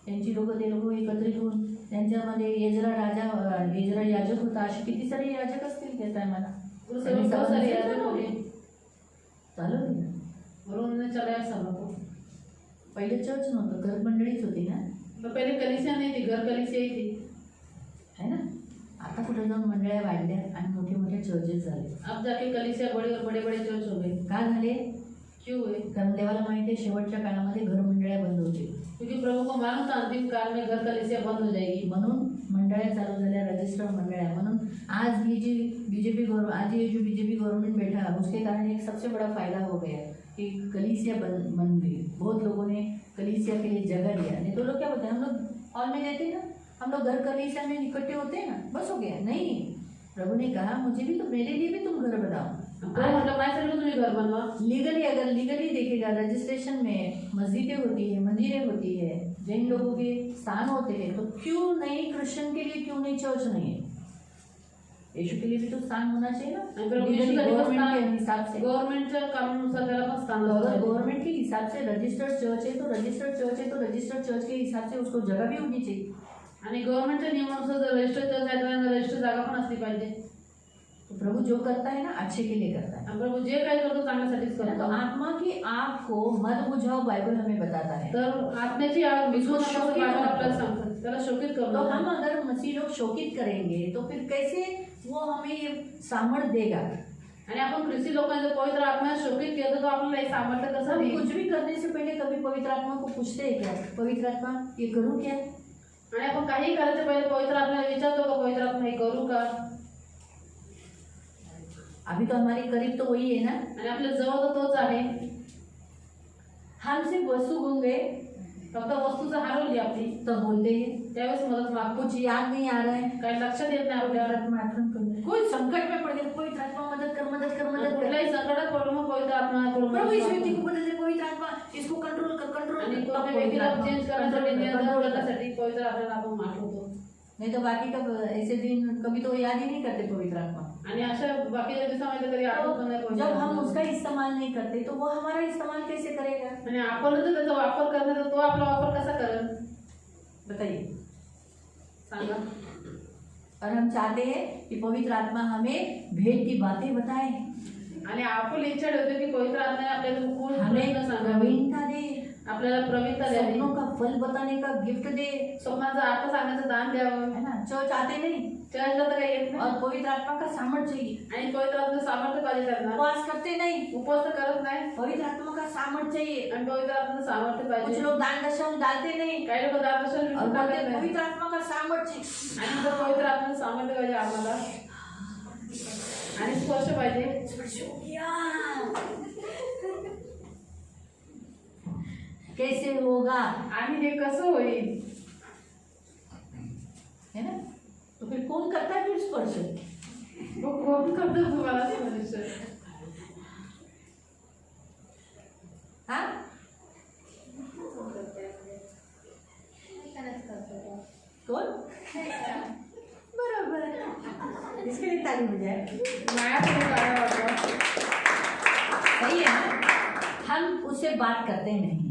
त्यांची लोक ते लोक एकत्रित होऊन त्यांच्यामध्ये एजरा राजा, एजरा याजक होता, असे किती सारे याजक असतील त्या टायमाला? गुरुसेवक बहुत सारे याजक होते. चालू आहे ना, म्हणून चलाया सभा. पहिले चर्च नव्हतं, घर मंडळीच होती ना, तो पहिले कलिसिया नाही थी, घर कलिसिया ही थी. है ना। आता कुठे जाऊन मंडळ्या वाढल्या आणि मोठे मोठे चर्चेस झाले। अब जाके कलिसिया बड़े और बड़े बड़े चर्च हो गए. का झाले? क्यों हुए? कारण देवाला माहिती आहे शेवटच्या काळामध्ये घर मंडळ्या बंद होतील, क्योंकि प्रभु को मालूम था अंतिम काल में घर कलिसिया बंद हो जाएगी. म्हणून मंडळ्या चालू झाल्या, रजिस्टर मंडळ्या। म्हणून आज ये जो बीजेपी गवर्नमेंट बैठा, उसके कारण एक सबसे बड़ा फायदा हो गया कि कलीसिया बन गई। बहुत लोगों ने कलीसिया के लिए जगह दिया। नहीं तो लोग क्या बोलते हैं, हम लोग हॉल में रहते हैं ना, हम लोग घर कलीसिया में इकट्ठे होते हैं ना, बस हो गया। नहीं, प्रभु ने कहा मुझे भी, तो मेरे लिए भी तुम घर बनाओ। प्रभु मतलब माझ्यासाठी तुम्ही घर बनवा. लीगली, अगर लीगली देखेगा, रजिस्ट्रेशन में मस्जिदें होती है, मंदिरें होती है, जैन लोगों के स्थान होते हैं, तो क्यों नहीं क्रिश्चियन के लिए क्यों नहीं चर्च नहीं है? यीशु के लिए भी तो स्थान होना चाहिए ना, गवर्नमेंट के हिसाब से। गवर्नमेंटच्या कानूनुसार त्याला पण स्थान अगर असायला गवर्नमेंट के हिसाब से रजिस्टर्ड चर्च है तो रजिस्टर्ड चर्च के हिसाब से उसको जगह भी होनी चाहिए। आणि गव्हर्नमेंटच्या नियमानुसार जर रजिस्टर चर्च आहे तर रजिस्टर जागा पण असली पाहिजे. तो प्रभु जो करता है ना अच्छे के लिए करता है। आणि प्रभु जे काही करतो चांगल्यासाठीच तो करतो. आत्मा की आग को मत बुझाओ, बाइबल हमें बताता है। तर आत्म्याची आग विझवून शोकित बायबल करणं. आपल्याला सांगतात, त्याला शोकित तो करणं. हम अगर मसीह लोग शोकित करेंगे तो फिर कैसे वो हमें ये सामर्थ्य देगा? आणि आपण ख्रिस्ती लोकांना जर पवित्र आत्म्यात शोकित केलं तर आपल्याला हे सामर्थ्य कसं हम देईल? कुछ भी करने से पहले कभी पवित्र आत्मा को पूछते हैं क्या, पवित्र आत्मा ये करूँ क्या? आणि आपण काही करायचं पहिले पवित्र आत्म्याला विचारतो का पवित्र आत्मा हे करू का? अभी तो हमारे करीब तो वही है ना, आणि आपल्या जवळ तर तोच आहे. हम सिर्फ वस्तु गुम गए फक्त वस्तूचं हरवली आपली, तो बोलते हैं, त्यावेळेस मदत मागतो. कुछ याद नहीं आ रहा है, काही लक्षात येत नाही पवित्र आपल्याला. आत्मा आक्रमण कर दे। कोई संकट में पड़ गया, पवित्र आत्मा मदद कर, मदद कर, मदद कर। कुठल्याही संकटात पडलो मग पवित्र आत्मा करून प्रभु इस व्यक्ति मागतो. को बदल दे, पवित्र आत्मा इसको कंट्रोल कर, कंट्रोल आणि कर। कोणत्या तब व्यक्तीला पवित्र चेंज आत्मा करण्यासाठी control कर, नियंत्रण control कर। करण्यासाठी पवित्र आत्म्याला आपण मागवतो. नहीं तो बाकी का ऐसे दिन कभी तो याद ही नहीं करते पवित्र आत्मा। आणि अशा बाकीच्या दिवसामध्ये कधी आठवत पण नाही तो पवित्र जब हम आत्मा. उसका इस्तेमाल नहीं करते तो वो हमारा इस्तेमाल कैसे करेगा? आणि आपण जर त्याचा वापर करणार तर तो आपला वापर कसा करेल बताइए। सांगा. और हम चाहते हैं कि पवित्र आत्मा हमें भेद की बातें बताए, आणि आपण इच्छा ठेवतो की पवित्र आत्म्याने आपल्याला खूप हमें प्रश्न सांगावे, प्रवीणता दे, आपल्याला प्रवीणता द्यावी, सपनों का फल बताने का गिफ्ट दे, स्वप्नाचा अर्थ सांगण्याचं दान द्यावं. है ना. चर्च आते नहीं चर्चला तर काही येत और नाही पवित्र आत्मा का सामर्थ्य चाहिए, आणि पवित्र आत्म्याचं सामर्थ्य पाहिजे त्यांना. उपवास करते नहीं, उपवास तर करत नाही पवित्र आत्मा का सामर्थ्य चाहिए. आणि पवित्र आत्म्याचं सामर्थ्य कुछ पाहिजे. लोग दान दशम डालते नहीं काही लोक दानदर्शन और विकून बोलते टाकत नाही पवित्र आत्मा का सामर्थ्य. आणि जर पवित्र आत्म्याचं सामर्थ्य पाहिजे आम्हाला आणि स्पर्श पाहिजे. कैसे होगा, आणि हे कसं होईल, है ना. तो फिर कौन करता है फिर स्पर्श. कोण करतो तुम्हाला स्पर्श. हाँ कौन, बरोबर, इसके लिए ताली हो जाए. माझ्याकडे काय वाटतं, सही है ना. हम उससे बात करते नहीं,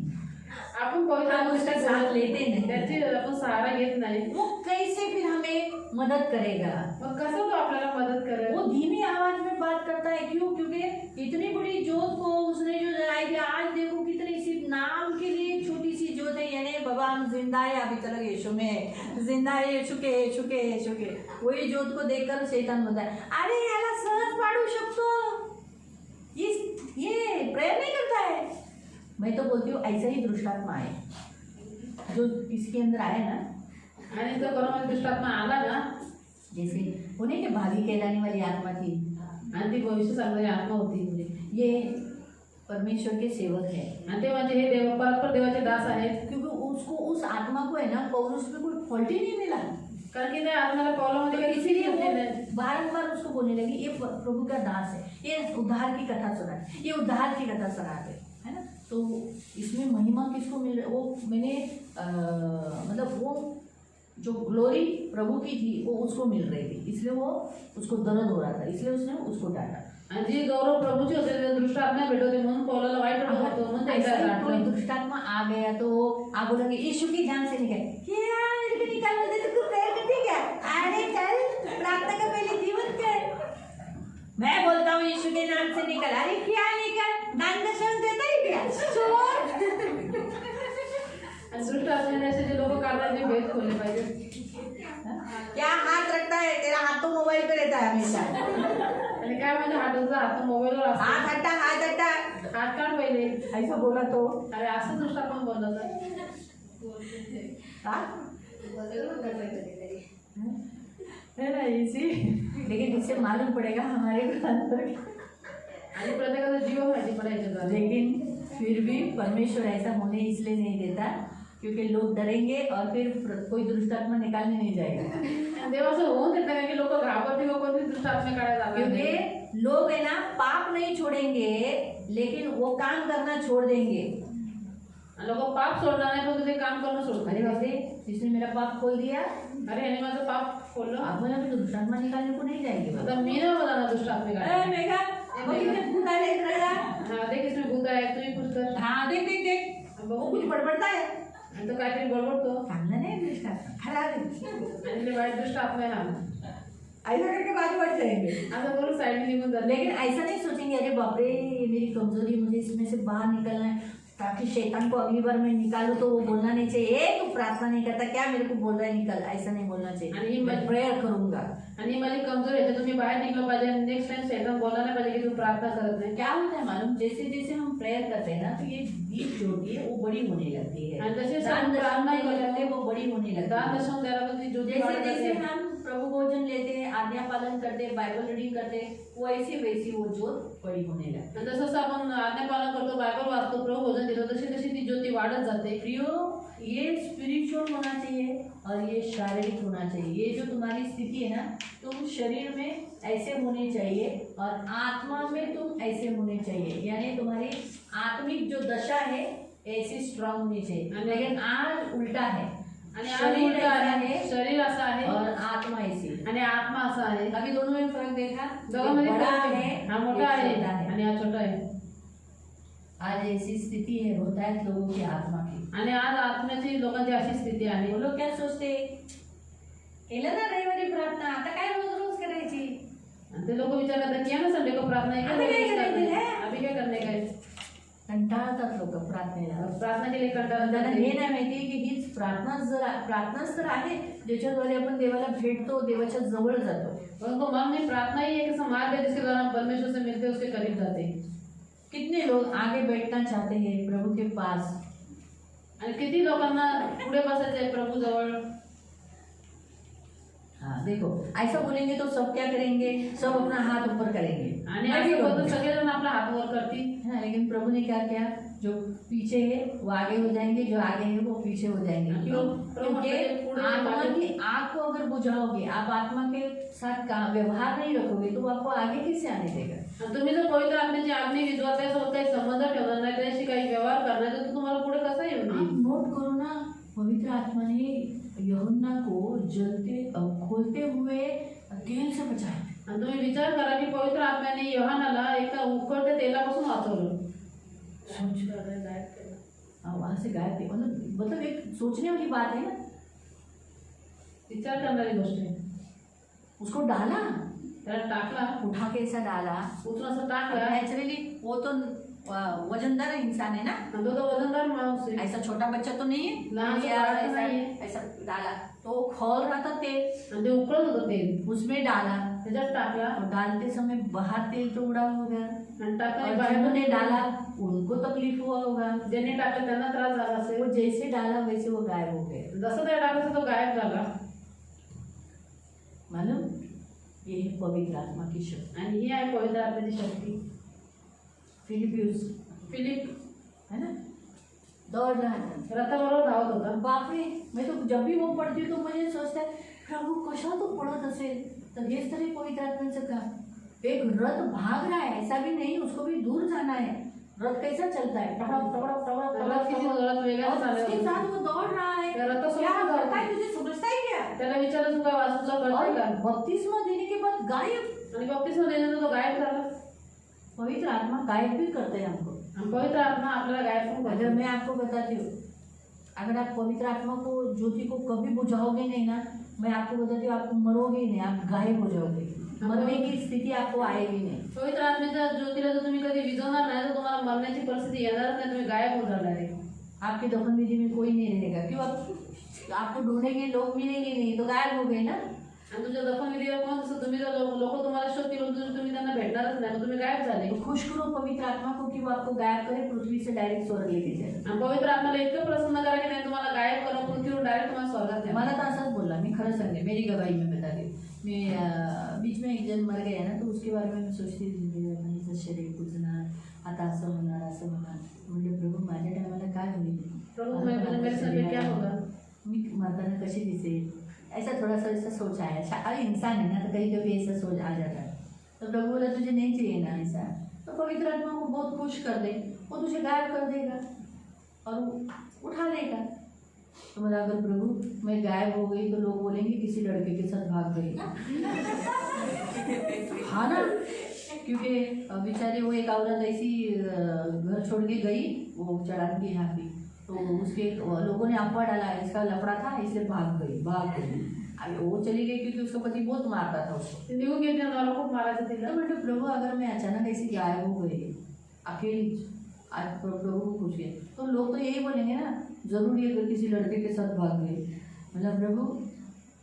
आपण पवित्र हम उसका साथ आत्म्याचा लेते नहीं, त्याची आपण सहारा घेत नाही. वो कैसे फिर हमें मदद करेगा. मग कसं तो आपल्याला मदत करेल. वो धीमी आवाज में बात करता है. क्यों, क्योंकि इतनी बड़ी जोत को उसने जो जलाई थी, आज देखो कितनी सिर्फ नाम के लिए छोटी सी जोत है. यानी बाबा हम जिंदा है, अभी तक यीशु में जिंदा है, यीशु के यीशु के यीशु के. वही जोत को देखकर शैतान बोलता है अरे याला सहज पाडू शकतो, ये प्रेयर नहीं करता है. मैं तो बोलती हूँ ऐसा ही दुष्टात्मा है जो इसके अंदर आए ना, आणि जर कोणामध्ये दुष्टात्मा आला ना, जैसे उन्हें के भावी कहलाने वाली आत्मा थी, आणि ती भविष्य सांगणारी आत्मा होती, ये परमेश्वर के सेवक है. आणि ते म्हणजे हे देव परस्पर देवाचे दास आहेत. क्योंकि उसको उस आत्मा को है ना पौलुस में कोई फॉल्ट ही नहीं मिला, कारण की त्या आत्म्याला पौलामध्ये काही इसीलिए इसीलिए वो बारंबार उसको बोलने लगी ये प्रभु का दास है, ये उद्धार की कथा सुना, ये उद्धार की कथा सुनाते, है ना. तो इसमें महिमा किसको मिल रहा है, वो मैंने मतलब वो जो ग्लोरी प्रभु की थी वो उसको मिल रही थी, इसलिए वो उसको दर्द हो रहा था, इसलिए उसने उसको डांटा. आणि जी गौरव प्रभुची होते ते दृष्ट आत्मा भेट होते म्हणून पौलाला वाईट वाटत होतं, म्हणून ऐसा ही त्याला कोई दुष्टात्मा आ गया तो आप बोलोगे यीशु की जान से निकल, क्या मेरे को निकाल दे, तो तू प्रेयर करती क्या. अरे चल प्रार्थना का पहले जीवन कर. मैं बोलता हूँ यीशु के नाम से निकल. अरे क्या निकल, दान दशम देता ही क्या चोर. आणि दृष्ट आत्म्याने असे जे लोक काढतात ते भेद खोलले पाहिजे. क्या हाथ रखता है तेरा, हाथ तो मोबाइल पे रहता है हमेशा. आणि काय म्हणजे हाताचा हात मोबाईलवर असतो, हाथ हटा, हाथ हटा, हात काढ पहिले. ऐसा बोला तो अरे असं दृष्ट आपण बोलत हाँ? है ना इसी. लेकिन इससे मालूम पड़ेगा हमारे अंदर. आणि प्रत्येकाचा जीव माहिती पडायचं. लेकिन फिर भी परमेश्वर ऐसा होने इसलिए नहीं देता क्योंकि लोग डरेंगे और फिर कोई दुष्टात्मा निकालने नहीं जाएगा. देव असं होऊन देत नाही की लोक घाबरते व कोणती दृष्ट आत्मा काढायला जातात. क्योंकि लोग है ना पाप नहीं छोड़ेंगे लेकिन वो काम करना छोड़ देंगे. लोक पाप सोडणार नाही पण ते काम करणं सोडतात. अरे बाप रे, जिसने मेरा पाप खोल दिया, अरे ह्याने माझं पाप खोललं, आप बोला तो दुष्टात्मा निकालने को नहीं जाएंगे. आता मी ना मला ना दुष्ट आत्मा काढायला. मेघा वो कितने भूत आ रहे हैं. हा देख इसमें भूत आहे, तू ही कुछ कर. हाँ देख देख देख, वो कुछ बड़बड़ता है. आणि तो काहीतरी बडबडतो चांगला नाही दुष्टात्मा, खराब है. आणि ते वाईट दृष्ट आत्मा आहे हा. ऐसा करके बाजू बढ़ जाएंगे. असं करून साईडने निघून जाते. लेकिन ऐसा नहीं सोचेंगे अरे बाप रे ये मेरी कमजोरी, मुझे इसमें से बाहर निकलना है ताकि शैतान को अगली बार मैं निकालूं तो वो बोलना नहीं चाहिए तू प्रार्थना नहीं करता क्या, मेरे को बोल रहा है निकल. ऐसा नहीं बोलना आणि चाहिए. मैं प्रेयर करूंगा. आणि माझी कमजोर आहे तुम्ही बाहेर निघलं पाहिजे. नेक्स्ट टाइम शैतान बोलला नाही पाहिजे की तू प्रार्थना करत नाही. क्या होता है मालूम, जैसे जैसे हम प्रेयर करते हैं ना तो ये दीप जो होती है वो बड़ी होने लगती है. आणि जसे दान दशम प्रार्थना नहीं करते करते वो बड़ी होने लगती दान है. दशम द्यायला पण ती ज्योती जैसे वाढत जैसे जाते. हम प्रभु भोजन लेते हैं, आज्ञा पालन करते हैं, बाइबल रीडिंग करते हैं, वैसी वैसी वो जोत बड़ी होने लगती आणि जसं आपण आज्ञा पालन करतो, बायबल वाचतो, प्रभू भोजन देतो, तशी तशी ती ज्योती वाढत जाते. है. प्रियो ये स्पिरिचुअल होना चाहिए और ये शारीरिक होना चाहिए. ये जो तुम्हारी स्थिति है ना, तुम शरीर में ऐसे होने चाहिए और आत्मा में तुम ऐसे होने चाहिए. यानी तुम्हारी आत्मिक जो दशा है ऐसी स्ट्रांग होनी चाहिए. लेकिन आज उल्टा है. आणि आज शरीर उलटा ऐसा आहे, है शरीर असं आहे और आत्मा ऐसी. आणि आत्मा असा आहे. अभी दोनों में फर्क देखा. दोघांमध्ये बड़ा फरक है, हा मोठा आहे एक छोटा है. आणि हा छोटा आहे. आज ऐसी स्थिति है होता है लोगों की आत्मा की. आणि आज आत्म्याची लोकांची अशी स्थिती आहे. वो लोग क्या सोचते, केलं ना रविवारी प्रार्थना प्रार्थना आता काय रोज रोज करायची. आणि ते लोक विचार करतात किया ना संडे को प्रार्थना है, अभी क्या करने का है? अभी क्या करने का है? कंटाळतात लोक प्रार्थनेला. प्रार्थना के लिए कंटाळा त्यांना जाते. हे नाही माहिती की हीच प्रार्थनाच तर आहे ज्याच्याद्वारे आपण देवाला भेटतो, देवाच्या जवळ जातो. और उनको मन में प्रार्थना ही एक ऐसा मार्ग है जिसके द्वारा हम परमेश्वर से मिलते हैं, उसके करीब जाते हैं. कितने लोग आगे बैठना चाहते हैं प्रभु के पास. आणि किती लोकांना पुढे बसायचं आहे प्रभू जवळ. हाँ देखो ऐसा बोलेंगे तो सब क्या करेंगे, सब अपना हाथ ऊपर करेंगे. आणि असं बोलतो सगळेजण आपला हात वर करतील. हाँ, लेकिन प्रभु ने क्या किया, जो पीछे है वो आगे हो जाएंगे, जो आगे है वो पीछे हो जाएंगे. क्यों? क्योंकि आत्मा की आग को अगर बुझाओगे, आप आत्मा के साथ का व्यवहार नहीं रखोगे तो वो आपको आगे कैसे आने देगा. आणि तुम्ही जर पवित्र आत्म्याची आज्ञा विद्वान त्यासोबत काही संबंध ठेवणार नाही, त्याशी काही व्यवहार करणार नाही, तर तुम्हाला पुढे कसा येऊन आप देईल. नोट करो ना, पवित्र आत्मा ने यूहन्ना को खोलते हुए तेल से बचाया. आणि तुम्ही विचार करा की पवित्र आत्म्याने योहानाला एका उकळत्या तेलापासून वाचवलं. वहां से गायब थे. मतलब एक सोचने वाली बात है ना. विचार करणारी गोष्ट आहे. उसको डाला, त्याला टाकला, उठा के ऐसा डाला. उचलून असं टाकला. नेचुरली वो तो वजनदार इंसान है ना, आणि तो वजनदार माणूस आहे. ऐसा छोटा बच्चा तो नहीं है. ना, या छोटा ऐसा नहीं है. ऐसा डाला तो वो खोल रहा था तेल, आणि ते उकळत होतं तेल, उसमें डाला. त्याच्यात टाकला और डालते समय बाहर तेल तो उड़ा हो गया. आणि टाकला और बाहेर जिन्होंने डाला उनको तकलीफ हुआ होगा. ज्यांनी टाकलं त्यांना त्रास झाला असेल. वो जैसे डाला वैसे वो गायब हो गए. जसं त्या टाकायचं तो गायब झाला. मालूम, ये है पवित्र आत्मा की शक्ति. आणि ही आहे पवित्र आत्म्याची शक्ती. फिलिपियस फिलिप है ना, दौड़ रहा है. रथाबरोबर धावत होता. बाप रे, मैं तो जब भी वो पढ़ती हूँ तो मुझे सोचता है प्रभु कशा तो पढ़त असेल. तर हेच तरी पवित्र आत्म्याचं काम. एक रथ भाग रहा है, ऐसा भी नहीं उसको भी दूर जाना है. रथ कैसा चलता है, टपड़प टपड़प टपड़प रथ किती जोरात वेगाने और उसके चालला साथ वो दौड़ रहा है. त्या रथासोबत क्या तो करता है तुझे समझता है क्या. त्याला विचारलं तू काय वाचूला कळतंय का. और बपतिस्मा देने के बाद गायब. आणि बपतिस्मा देण्याचा तो गायब झाला. पवित्र आत्मा गायब भी करते हैं हमको. आणि पवित्र आत्मा आपल्याला गायब पण अगर करतो. मैं आपको बताती हूँ, अगर आप पवित्र आत्मा को ज्योति को कभी बुझाओगे नहीं ना, मैं आपको बताती हूँ, आप मरोगे ही नहीं, आप गायब हो जाओगे. मरने की स्थिति आपको आएगी नहीं. पवित्र आत्म्याच्या ज्योतीला जर तुम्ही कधी विझवणार नाही तर तुम्हाला मरण्याची परिस्थिती येणारच नाही. तुम्ही गायब होऊन जाणार आहे. आपकी दफन विधि में कोई नहीं रहेगा. क्यों, आपको ढूंढेंगे, लोग मिलेंगे नहीं तो गायब हो गए ना. आणि तुमच्या दफन विधीला कोण असं तुम्ही जर लोक तुम्हाला शोधतील तुम्ही त्यांना भेटणारच नाही. तुम्ही गायब झाले. तो खुश करो पवित्र आत्मा को कि वो आपको गायब करे, पृथ्वी से डायरेक्ट स्वर्ग लेके जाए. आणि पवित्र आत्म्याला इतकं प्रसन्न करा की नाही तुम्हाला गायब करून पृथ्वीवर डायरेक्ट तुम्हाला स्वर्गात न्या. मला तो असाच बोलला. मी खरं सांगते, मेरी गवाही में बता दी. मैं बीच में एक जन मर गया ना, तो उसके बारे में मैं सोचती म्हणजे शरीर कुजणार, आता असं होणार असं होणार. म्हणजे प्रभू माझ्या टायमाला काय होईल, प्रभु मेरे साथ में क्या होगा. मी मरताना कशी दिसेल, ऐसा थोड़ा सा ऐसा सोच आया. अरे इंसान है ना, तो कभी कभी ऐसा सोच आ जाता है. तो प्रभु बोला तुझे नहीं चाहिए ना ऐसा, तो पवित्र आत्मा को बहुत खुश कर दे, वो तुझे गायब कर देगा और उठा लेगा. तो बोला अगर प्रभु मैं गायब हो गई तो लोग बोलेंगे किसी लड़के के साथ भाग गई. हाँ ना, क्योंकि बेचारे वो एक औरत ऐसी घर छोड़ के गई, वो चढ़ान की यहाँ की, तो उसके लोगों ने अफवाह डाला इसका लफड़ा था इसलिए भाग गई. अभी वो चली गई क्योंकि उसका पति बहुत मारता था उसको. निघून गेले मला खूप मारायचं तिला. तो बेटे प्रभु अगर मैं अचानक ऐसी गायब हो गई अकेली, आज प्रभु को पूछ गए तो लोग तो यही बोलेंगे ना, जरूरी है कि किसी लड़के के साथ भाग गई. मतलब प्रभु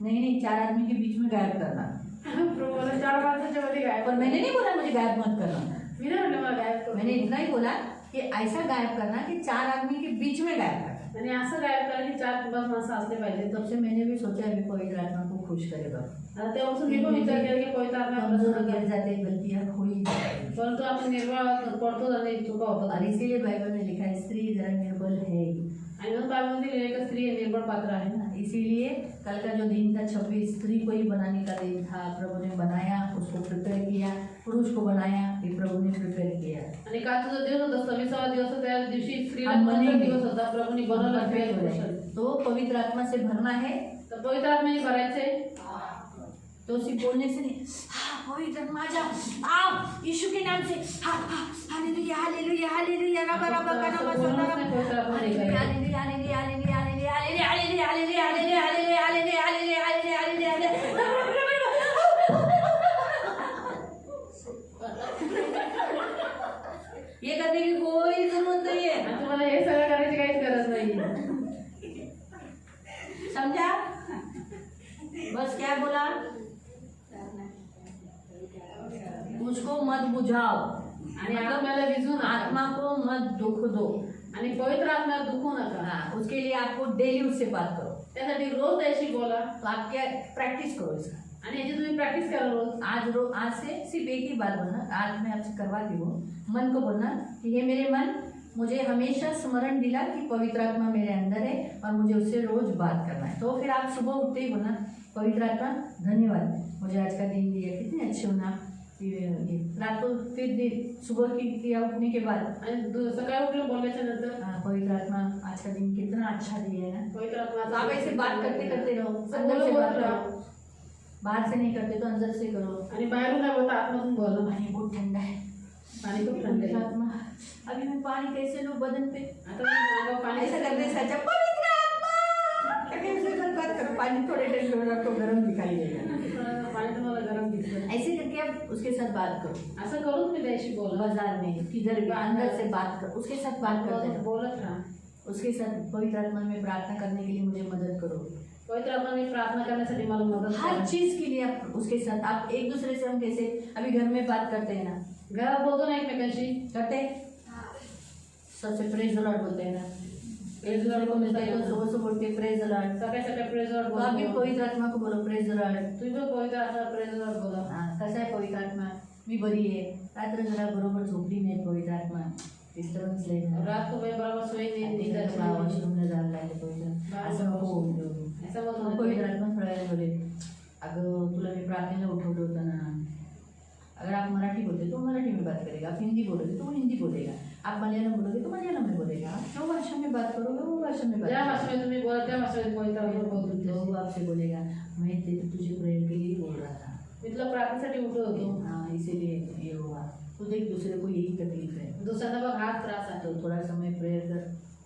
नहीं 4 आदमी के बीच में गायब करना. प्रभू बोला 4 माणसाच्या मध्ये गायब. पर मैंने नहीं बोला मुझे गायब मत करना. मी नाही म्हणलं मला गायब करू. मैंने इतना ही बोला कि ऐसा गायब करना कि 4 आदमी के बीच में गायब करना. आणि असं गायब करा की 4-5 माणसं असले पाहिजे. तब से मैंने भी सोचा है पवित्र आत्मा को खुश करेगा. आता तेव्हापासून मी पण विचार केला की पवित्र आत्मा कमजोर प्रसन्न गिर जाते, गलतियाँ हो ही जाती. परंतु आपण निर्बळ पडतो आणि चुका होतात. और इसीलिए बाइबल में लिखा है स्त्री जरा निर्बल है. आणि मग बायबलमध्ये एक स्त्री निर्बळ पात्र आहे ना. इसीलिए कल का जो दिन था 26 स्त्री को ही बनाने का दिन था. प्रभु ने बनाया, उसको प्रिपेयर किया. पुरुष को बनाया, ये प्रभु ने प्रिपेयर किया. आणि कालचा जो दिवस होता 26वा दिवस होता, त्या दिवशी स्त्रीला हम बनवण्याचा बनेंगे. दिवस होता. प्रभूने बनवलं परफेक्ट हो जाए. तो पवित्र आत्मा से भरना है. तर पवित्र आत्म्याने भरायचे. तो उसी बोलने से नहीं, हाँ पवित्र आत्मा आ जाओ, आप यीशु के नाम से, हाँ हाँ हालेलुया हालेलुया हालेलुया रबा रबा का नमः सोना hallelujah hallelujah hallelujah hallelujah hallelujah hallelujah hallelujah hallelujah hallelujah hallelujah hallelujah hallelujah hallelujah hallelujah उसको मत बुझाओ, आणि आत्म्याला विझू नका. आत्मा को मत दुख दो। आणि पवित्र आत्म्याला दुखू नका. हाँ, उसके लिए आपको डेली उससे बात करो। त्यासाठी रोज त्याशी बोला तो आप क्या प्रैक्टिस करो इसका। आणि याची तुम्ही प्रॅक्टिस करा रोज. आज से सिर्फ एक ही बात बोलना, आज मैं आपसे करवाती हूँ। मन को बोलना कि हे मेरे मन, मुझे हमेशा स्मरण दिला कि पवित्र आत्मा मेरे अंदर है और मुझे उससे रोज बात करना है। तो फिर आप सुबह उठते ही बोलना, पवित्र आत्मा धन्यवाद, मुझे आज का दिन दिया, कितने अच्छे हो ना। ये रात को फिर सुबह की क्रिया उठने के बाद आणि सकाळी उठून बोलल्याच्या नंतर पवित्र आत्मा आज का दिन कितना अच्छा दिया है ना। पवित्र तो आत्मा आप ऐसे बात करते करते रहो, अंदर से बात करो। बाहर से नहीं करते तो अंदर से करो। आणि बाहेरून काय बोलता आत्मातून बोला. पानी बहुत ठंडा है, पाणी खूप थंड आहे. पवित्र आत्मा, अभी मैं पानी कैसे लूँ बदन पे, आता तुम्ही अंगावर पाणी ऐसा करने से अच्छा पवित्र आत्मा करके उसके साथ बात करो। पानी थोड़े टाइम में आपको गर्म दिखाई देगा, पाणी तुम्हाला गरम दिसतं. ऐसे करके आप उसके साथ बात करो। असं करून तुम्ही त्याशी बोला. बाजार में किधर भी अंदर से बात करो, उसके साथ बात करते रहो। बोलत राहा. उसके साथ पवित्र आत्मा में प्रार्थना करने के लिए मुझे मदद करो। पवित्र आत्मा में प्रार्थना करण्यासाठी मला मदत हर करा. चीज के लिए आप उसके साथ, आप एक दूसरे से, हम कैसे अभी घर में बात करते हैं ना, घरात बोलतो ना एकमेकांशी. करते हैं? सबसे प्रेज द लॉर्ड बोलते हैं ना, एक दूसरे को मिलते हैं तो सुबह सुबह बोलते हैं प्रेज द लॉर्ड। सकाळी सकाळी प्रेज लॉर्ड तो आप भी बोलतो. पवित्र आत्मा को बोलो प्रेज द लॉर्ड। तुम्ही पण पवित्र आत्मा प्रेज लॉर्ड बोला. कसा आहे पवित्र आत्मा, मी बरी आहे, रात्र जरा बरोबर झोपली नाही पवित्र आत्मा, डिस्टर्बन्स लई झालं. रात को मैं बराबर सोई नहीं मला वॉशरूमला जायला लागले पवित्र, असं नको होऊन देऊ। ऐसा मत मग होना पवित्र आत्मा थोड्या वेळ बोले, अगं तुला मी प्रार्थनेला उठवलं होतं ना, अगर आप मराठी बोलते तो मराठी में बात करेगा, आप हिंदी बोलोगे तो वो हिंदी बोलेगा, आप मलयालम बोलोगे तो मलयालम में बोलेगा, आप जो भाषा में बात करोगे वो भाषा में बात ज्या करेगा। भाषेमध्ये तुम्ही बोला त्या भाषेमध्ये पवित्र आत्मा बोलतो. तो वो आपसे बोलेगा, मैं तुझे प्रेयर के लिए बोल रहा था, मी तुला प्रार्थनेसाठी उठवत होतो. हाँ इसीलिए ये हुआ, तो देख दूसरे को यही तकलीफ है, दुसऱ्यांना बघ हाच त्रास आहे. तो थोड़ा समय प्रेयर कर।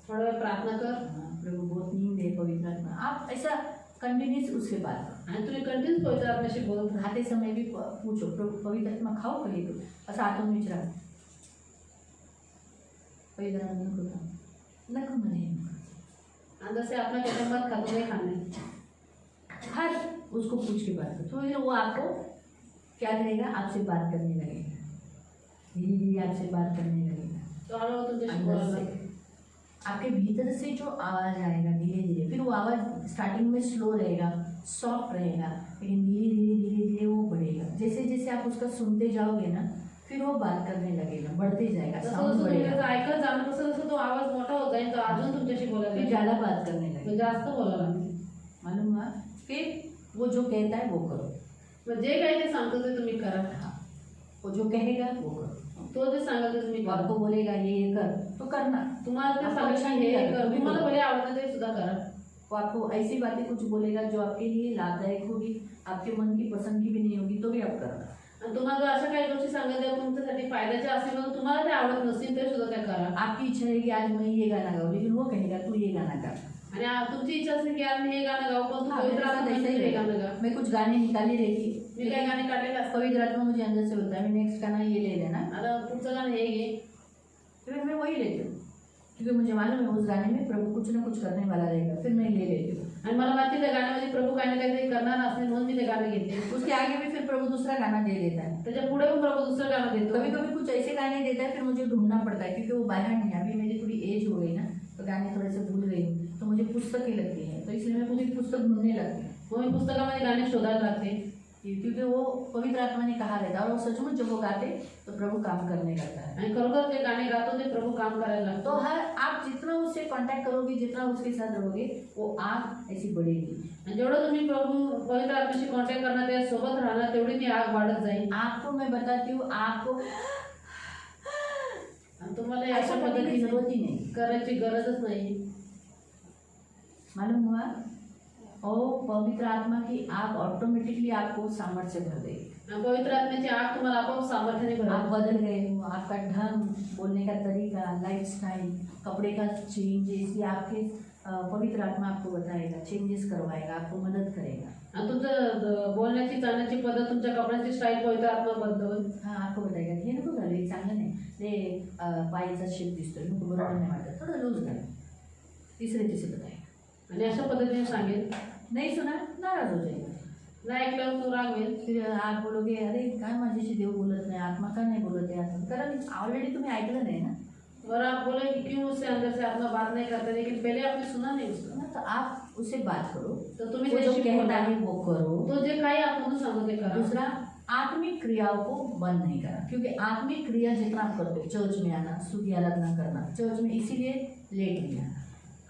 थोडा वेळ प्रार्थना कर. हाँ, प्रभु बहुत नींद है पवित्र आत्मा, आप ऐसा कंटिन्यूस उससे बात करो। आणि तुम्ही कंटिन्यूस पवित्र आत्म्याशी बोलत राहा. खाते समय भी पूछो, प्रभु पवित्र आत्मा खाओ पहिले तू, असं आतून विचारा, पवित्र आत्मा नको खाऊ, नको म्हणे, आणि जसे आपला कहते मत खातो नहीं खाने. हर उसको पूछ के बात करो, तो फिर वो आपको क्या करेगा, आपसे बात करने लगेगा, धीरे धीरे आपसे बात करने लगेगा। तो हळूहळू तुमच्याशी अंदर बोलायला से लागेल. आपके भीतर से जो आवाज़ आएगा धीरे धीरे, फिर वो आवाज़ स्टार्टिंग में स्लो रहेगा, सॉफ्ट रहेगा, लेकिन धीरे धीरे धीरे धीरे वो बढ़ेगा। जैसे जैसे आप उसका सुनते जाओगे ना, फिर वो बात करने लगेगा, बढ़ते जाएगा, जसं साउंड जसं तुम्ही बढ़ेगा, त्याचं ऐकत जाणं तसं तसं तो आवाज मोठा होत जाईल. तो अजून तुमच्याशी बोलायला फिर लागेल. ज़्यादा बात करने तो लगेगा, जास्त बोलायला लागेल. मालूम हुआ। फिर वो जो कहता है वो करो, मग जे काही ते सांगतो ते तुम्ही करा. हाँ, वो जो कहेगा वो करो, तो जे सांगेल ते तुम्ही वो करा. आपको बोलेगा ये कर तो करना, तुम्हाला ते आपको सांगेल अच्छा की नहीं हे लगा, कर, तुम्ही तुम्हाला करा। भले आवडतं ते सुद्धा करा. वो आपको ऐसी बातें कुछ बोलेगा जो आपके लिए लाभदायक होगी, आपके मन की पसंद की भी नहीं होगी, तो भी आप करना। आणि तुम्हाला जर अशा काही गोष्टी सांगत द्या तुमच्यासाठी फायद्याच्या असेल पण तुम्हाला ते आवडत नसतील ते सुद्धा त्या करा. आपकी इच्छा है कि आज मैं ये गाना गाऊं, लेकिन वो कहेगा तू ये गाना गा। आणि तुमची इच्छा असेल की यार मी हे गाणं गाऊ पण हाँ, तू मेरे पवित्र साथ आत्मा ऐसा ही हे है। गाणं गा. मैं कुछ गाने निकाली रहती, मी काही गाणे काढलेले असतात. पवित्र आत्मा मुझे अंदर से बोलता है मैं नेक्स्ट गाना ये ले लेना, आता पुढचं गाणं हे घे. तो फिर मैं वही लेती हूँ, क्योंकि मुझे मालूम है उस गाने में प्रभू कुछ ना कुछ करने वाला रहेगा, फिर मैं ले लेती हूँ। आणि मला माहिती त्या गाण्यामध्ये प्रभू काही ना काहीतरी करणार असणे म्हणून मी ते गाणं घेते. उसके आगे भी फिर प्रभू दूसरा गाना दे देता है, त्याच्या पुढे पण प्रभू दुसरं गाणं देतो. कभी कभी कुछ ऐसे गाने देता है, फिर मुझे ढूंढना पड़ता है, क्योंकि वो बाहर नहीं है। अभी मेरी थोड़ी एज हो गई ना, तो गाने थोड़े से भूल गई हूँ, तो मुझे पुस्तकें लगती हैं, तो इसलिए मैं पूरी पुस्तक ढूंढने लगती हूँ, मग मी पुस्तकामध्ये गाणे शोधायला लागते. क्योंकि वो पवित्र आत्मा ने कहा रहता है, और वो सचमुच जब वो गाते तो प्रभु काम करने लगता है। आणि खरोखर जे गाणे गातो ते प्रभू काम करायला लागतो. तो हर आप जितना उससे कांटेक्ट करोगे, जितना उसके साथ रहोगे, वो आग ऐसी बढ़ेगी। आणि जेवढं तुम्ही प्रभू पवित्र आत्म्याशी कॉन्टॅक्ट करणार त्या सोबत राहणार तेवढी ती आग वाढत जाईल. आपको मैं बताती हूँ, आपको आणि तुम्हाला ऐसा अशा करने की पद्धतीने जरूरत ही नहीं, करायची गरजच नाही. मालूम हुआ। और पवित्र आत्मा की आग ऑटोमेटिकली आपको सामर्थ्य भर देगी। आणि पवित्र आत्म्याची आग तुम्हाला आपोआप सामर्थ्याने आप भरेल. बदल गए हो, आपका ढंग, बोलने का तरीका, लाइफस्टाइल, कपड़े का चेंजेस, ये आपके पवित्र आत्मा आपको बताएगा, चेंजेस करवाएगा, आपको मदद करेगा। आणि तुमचं बोलण्याची चालण्याची पद्धत तुमच्या कपड्यांची स्टाईल पवित्र आत्मा बदलवल. हाँ, आपको बताएगा हे नको घालू, हे चांगलं नाही, ते पायाचा शेप दिसतोय, नको, बरोबर नाही वाटत, थोडं लूज घाल, तिसरे तिसरे बताएगा। आणि अशा पद्धतीने सांगेल. नहीं सुना नाराज हो जाएगा, नाही ऐकल्यावर तो राग होईल. फिर आप बोलोगे अरे काय माझ्याशी देव बोलत नाही, आत्मा का नाही बोलत आहे असं, कारण ऑलरेडी तुम्ही ऐकलं नाही ना. और आप बोले कि क्यों उससे अंदर से आत्मा बात नहीं करते, लेकिन पहले आपने सुना नहीं उसका. तो आप उससे बात करो, तर तुम्ही वो जो त्याच्याशी कहता बोला. है वो करो. तो जे काही आपण सांगतो ते करा. दूसरा, आत्मिक क्रियाओं को बंद नहीं करना, क्योंकि आत्मिक क्रिया जितना आप करते हो, चर्च में आना, स्तुति आराधना करना, चर्च में इसीलिए लेट नहीं आना.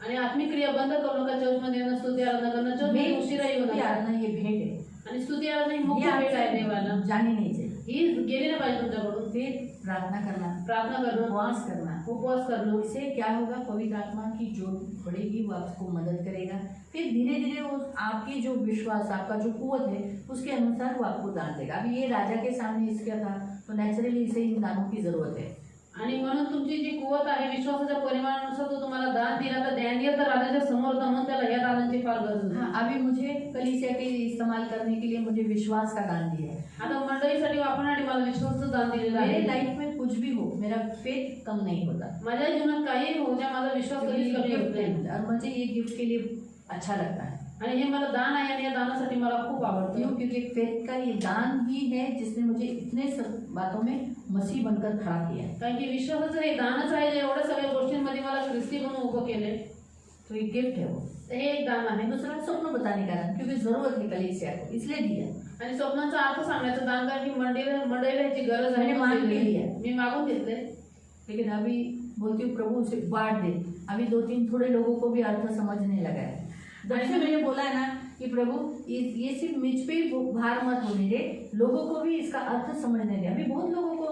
आणि आत्मिक क्रिया बंद करू नका. चर्चमध्ये येणं, स्तुती आराधना करणं, चर्चमध्ये उशिराही स्तुति होणार. आराधना ये भेंट है, आणि स्तुती आराधना ही ये मुख्य भेट आहे आपसे देवाला. जानी नहीं चाहिए. ही गेली ना पाहिजे तुमच्याकडून. फिर प्रार्थना करना, प्रार्थना करणं, उपवास करना, उपवास करणं. इससे क्या होगा, पवित्र आत्मा की जो बढ़ेगी वो आपको मदद करेगा. फिर धीरे धीरे वो आपकी जो विश्वास, आपका जो कुवत है, उसके अनुसार वो आपको दान देगा. अभी ये राजा के सामने इसका था, तो नेचुरली इसे इन दानों की जरूरत है. आणि म्हणून तुमची जी कुवत आहे, विश्वासाच्या परिमाणानुसार तो तुम्हाला दान दिला, तर ध्यान तर राजाच्या समोर होता, म्हणून त्याला या दानांची फार गरज आहे. हाँ, अभी मुझे कलीसिया के इस्तेमाल करने के लिए मुझे विश्वास का दान दिया है. आता मंडळीसाठी वापरण्यासाठी मला विश्वासाचं दान दिलेलं मेरे आहे. लाइफ में कुछ भी हो, मेरा फेथ कम नहीं होता. माझ्या जीवनात काही होऊ द्या, माझा विश्वास क्योंकि कधीच ये कमी होत गिफ्ट है नाही. मुझे, और मुझे ये गिफ्ट के लिए अच्छा लगता है. आणि हे मला दान आहे, आणि या दानासाठी मला खूप क्यों? आवडतं. क्योंकि फेथ का ये दान ही है जिसने मुझे इतने सब बातों में मसीह बनकर खड़ा किया है. कारण की विश्वासाचं हे दानच आहे, जे एवढ्या सगळ्या गोष्टींमध्ये मला ख्रिस्ती बनवून उभं केले. तो ये गिफ्ट है वो. तर हे एक दान आहे. दूसरा, स्वप्न बताने का दान, क्योंकि जरूरत है कलीसिया को, इसलिए दिया. आणि स्वप्नाचा अर्थ सांगण्याचं दान, कारण की मंडळीला ह्याची गरज आहे. मैंने मांग के लिया. मी मागून घेतले. लेकिन अभी बोलती हूँ प्रभु उसे बांट दे. अभी 2-3 थोड़े लोगों को भी अर्थ समझने लगा है. जब से मैंने बोला है ना कि प्रभु ये सिर्फ मुझ पे ही भार मत होने दे, लोगों को भी इसका अर्थ समझने दे. अभी बहुत लोगों को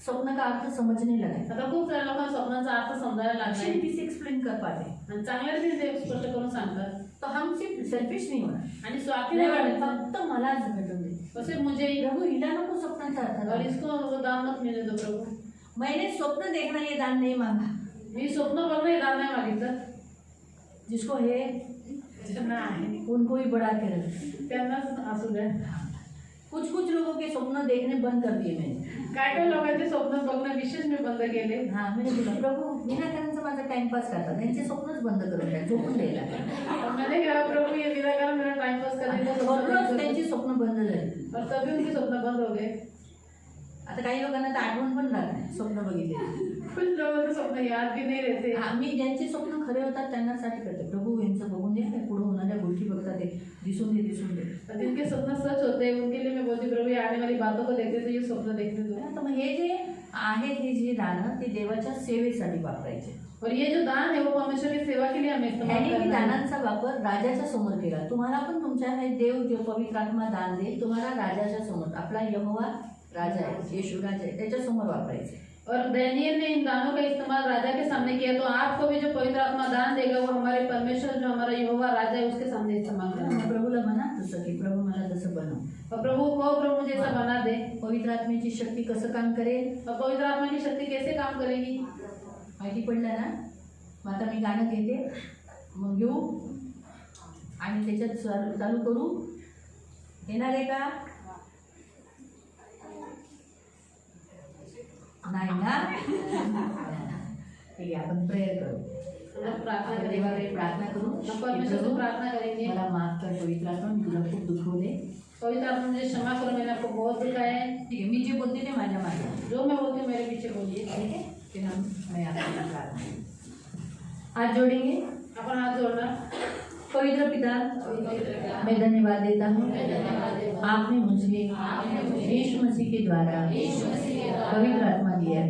स्वप्न का अर्थ समझने लगा है, आता खूप साऱ्या लोकांना स्वप्नाचा अर्थ समजायला अच्छी लागलाय रीति से एक्सप्लेन कर पाते. आणि चांगल्या रीतीने ते स्पष्ट करून सांगतात. तो हम सिर्फ सेल्फिश नहीं होना, आणि स्वार्थी नाही वाटायचं. फक्त मलाच भेटून दे. वैसे मुझे प्रभु हिला नको स्वप्नाचा अर्थ और दान. इसको वो दान मत मिलने दो प्रभु. मैंने स्वप्न देखना ये दान नहीं मांगा. मी स्वप्न बघणं हे दान नाही मागितलं. जिसको है ज्यांना आहे उनको ही बढ़ा के रख. त्यांनाच असू द्या. कुछ लोगों के स्वप्न देखने बंद कर दिए मैंने. काय काय लोकांचे स्वप्न बघणं विशेष मी बंद केले. हाँ, मैंने बोला प्रभु विनाकारणचं माझा टाइमपास करतात, त्यांचे स्वप्नच बंद करून द्या, झोपून द्यायला. मैंने कहा प्रभु ये विनाकारण मेरा टाइम पास करने का बरोबर त्यांची स्वप्न बंद झाली. और तभी उनके स्वप्न बंद हो गए. आता काही लोकांना तर आठवण पण राहत नाही स्वप्न बघितले. कुछ लोगों के स्वप्न याद भी नहीं रहते. आम्ही ज्यांचे स्वप्न खरे होतात त्यांनासाठी करते, प्रभू यांचं बघून द्या, पुढे होणाऱ्या गोष्टी बघतात ते, दिसून दे. और जिनके सपना सच होते हैं उनके लिए मैं बोलती प्रभु ये आने वाली बातों को देखते तो ये स्वप्न देखने दो. तर मग हे जे आहेत, हे जे दानं ते देवाच्या सेवेसाठी वापरायचे. और ये जो दान है वो परमेश्वर की सेवा के लिए हमें इस्तेमाल ह्याने की करना है. दानांचा वापर राजाच्या समोर केला. तुम्हाला पण तुमच्या हे देव जो पवित्र आत्मा दान देईल तुम्हाला राजाच्या समोर, आपला यहोवा राजा आहे, येशू राजा आहे, त्याच्या समोर वापरायचे. और दानियल ने इन दानों का इस्तेमाल राजा के सामने किया, तो आपको भी जो पवित्र आत्मा दान देगा वो हमारे परमेश्वर जो हमारा यहोवा राजा है उसके सामने इस्तेमाल करना है. प्रभूला म्हणा तसं की प्रभू मला तसं बनव. और प्रभु को प्रभु मुझे ऐसा बना दे. पवित्र आत्म्याची शक्ती कसं काम करेल और पवित्र आत्मा की शक्ति कैसे काम करेगी माहिती पडलं ना. मग आता मी गाणं घेते, मग घेऊ आणि त्याच्यात चालू करू. येणार आहे का? नाही ना. ठीक आहे, आपण प्रेयर करू. हम लोग प्रार्थना आपण करेंगे. देवाकडे प्रार्थना करू. हम परमेश्वर से प्रार्थना करेंगे. मला माफ कर पवित्र आत्मा, मी तुला खूप दुखवले. पवित्र आत्मा मुझे क्षमा करो, मैंने आपको बहुत दुखाया है. ठीक आहे, मी जे बोलते ते माझ्या मागे. जो मैं बोलती हूँ मेरे पीछे बोलिए. ठीक है, फिर मैं आपकी प्रार्थना. हाथ जोड़ेंगे. अपन हाथ जोड़ना. पवित्र पिता, मैं धन्यवाद देता हूँ, आपने मुझे यीशु मसीह के द्वारा पवित्र आत्मा दिया है.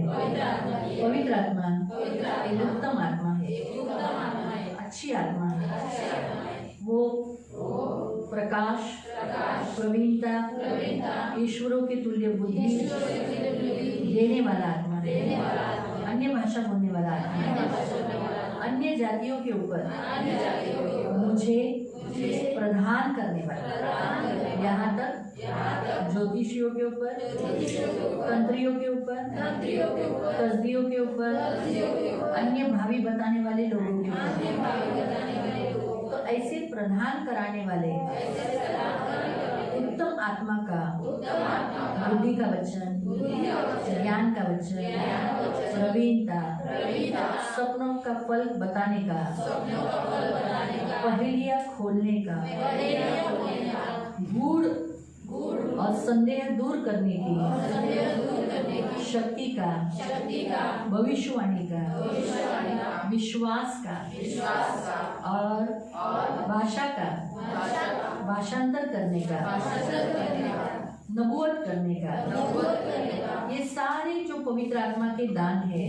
पवित्र आत्मा एक उत्तम आत्मा है, अच्छी आत्मा है. वो प्रकाश, प्रवीणता, ईश्वरों के तुल्य बुद्धि देने वाला आत्मा है, अन्य भाषा बोलने वाला आत्मा है, अन्य जातियों के ऊपर मुझे प्रधान करने वाला, यहाँ तक ज्योतिषियों के ऊपर, तंत्रियों के ऊपर, कसदियों के ऊपर, अन्य भावी बताने वाले लोगों के ऊपर, तो ऐसे प्रधान कराने वाले उत्तम आत्मा का, बुद्धि का वचन, ज्ञान का वचन, प्रवीणता, सपनों का फल बताने का, पहेलियाँ खोलने का, गूढ़ और संदेह दूर करने की शक्ति का भविष्यवाणी का विश्वास का और भाषा का भाषांतर करने का नबूवत करने का ये सारे जो पवित्र आत्मा के दान है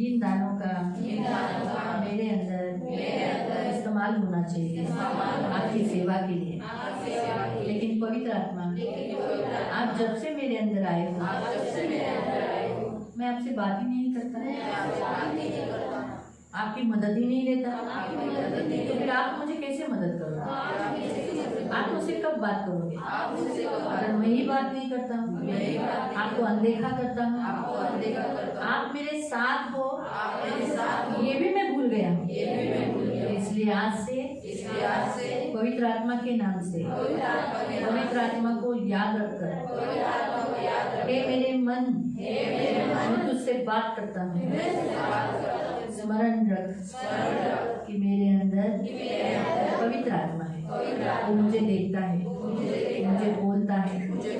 इन दानों का मेरे अंदर इस्तेमाल होना चाहिए आपकी सेवा के लिए। लेकिन पवित्र आत्मा आप जब से मेरे अंदर आए हो मैं आपसे बात ही नहीं करता, आपकी मदद ही नहीं लेता, तो फिर आप मुझे कैसे मदद करोगे? आप मुझसे कब बात करोगे? अगर मैं ही बात नहीं करता हूँ, आपको अनदेखा करता हूँ, आप मेरे साथ हो ये भी मैं भूल गया हूँ। इसलिए आज से पवित्र आत्मा के नाम से पवित्र आत्मा को याद रखकर हे मेरे मन मैं तुझसे बात करता हूँ, स्मरण रख कि मेरे अंदर पवित्र आत्मा है, वो मुझे देखता है, मुझे बोलता है, मुझे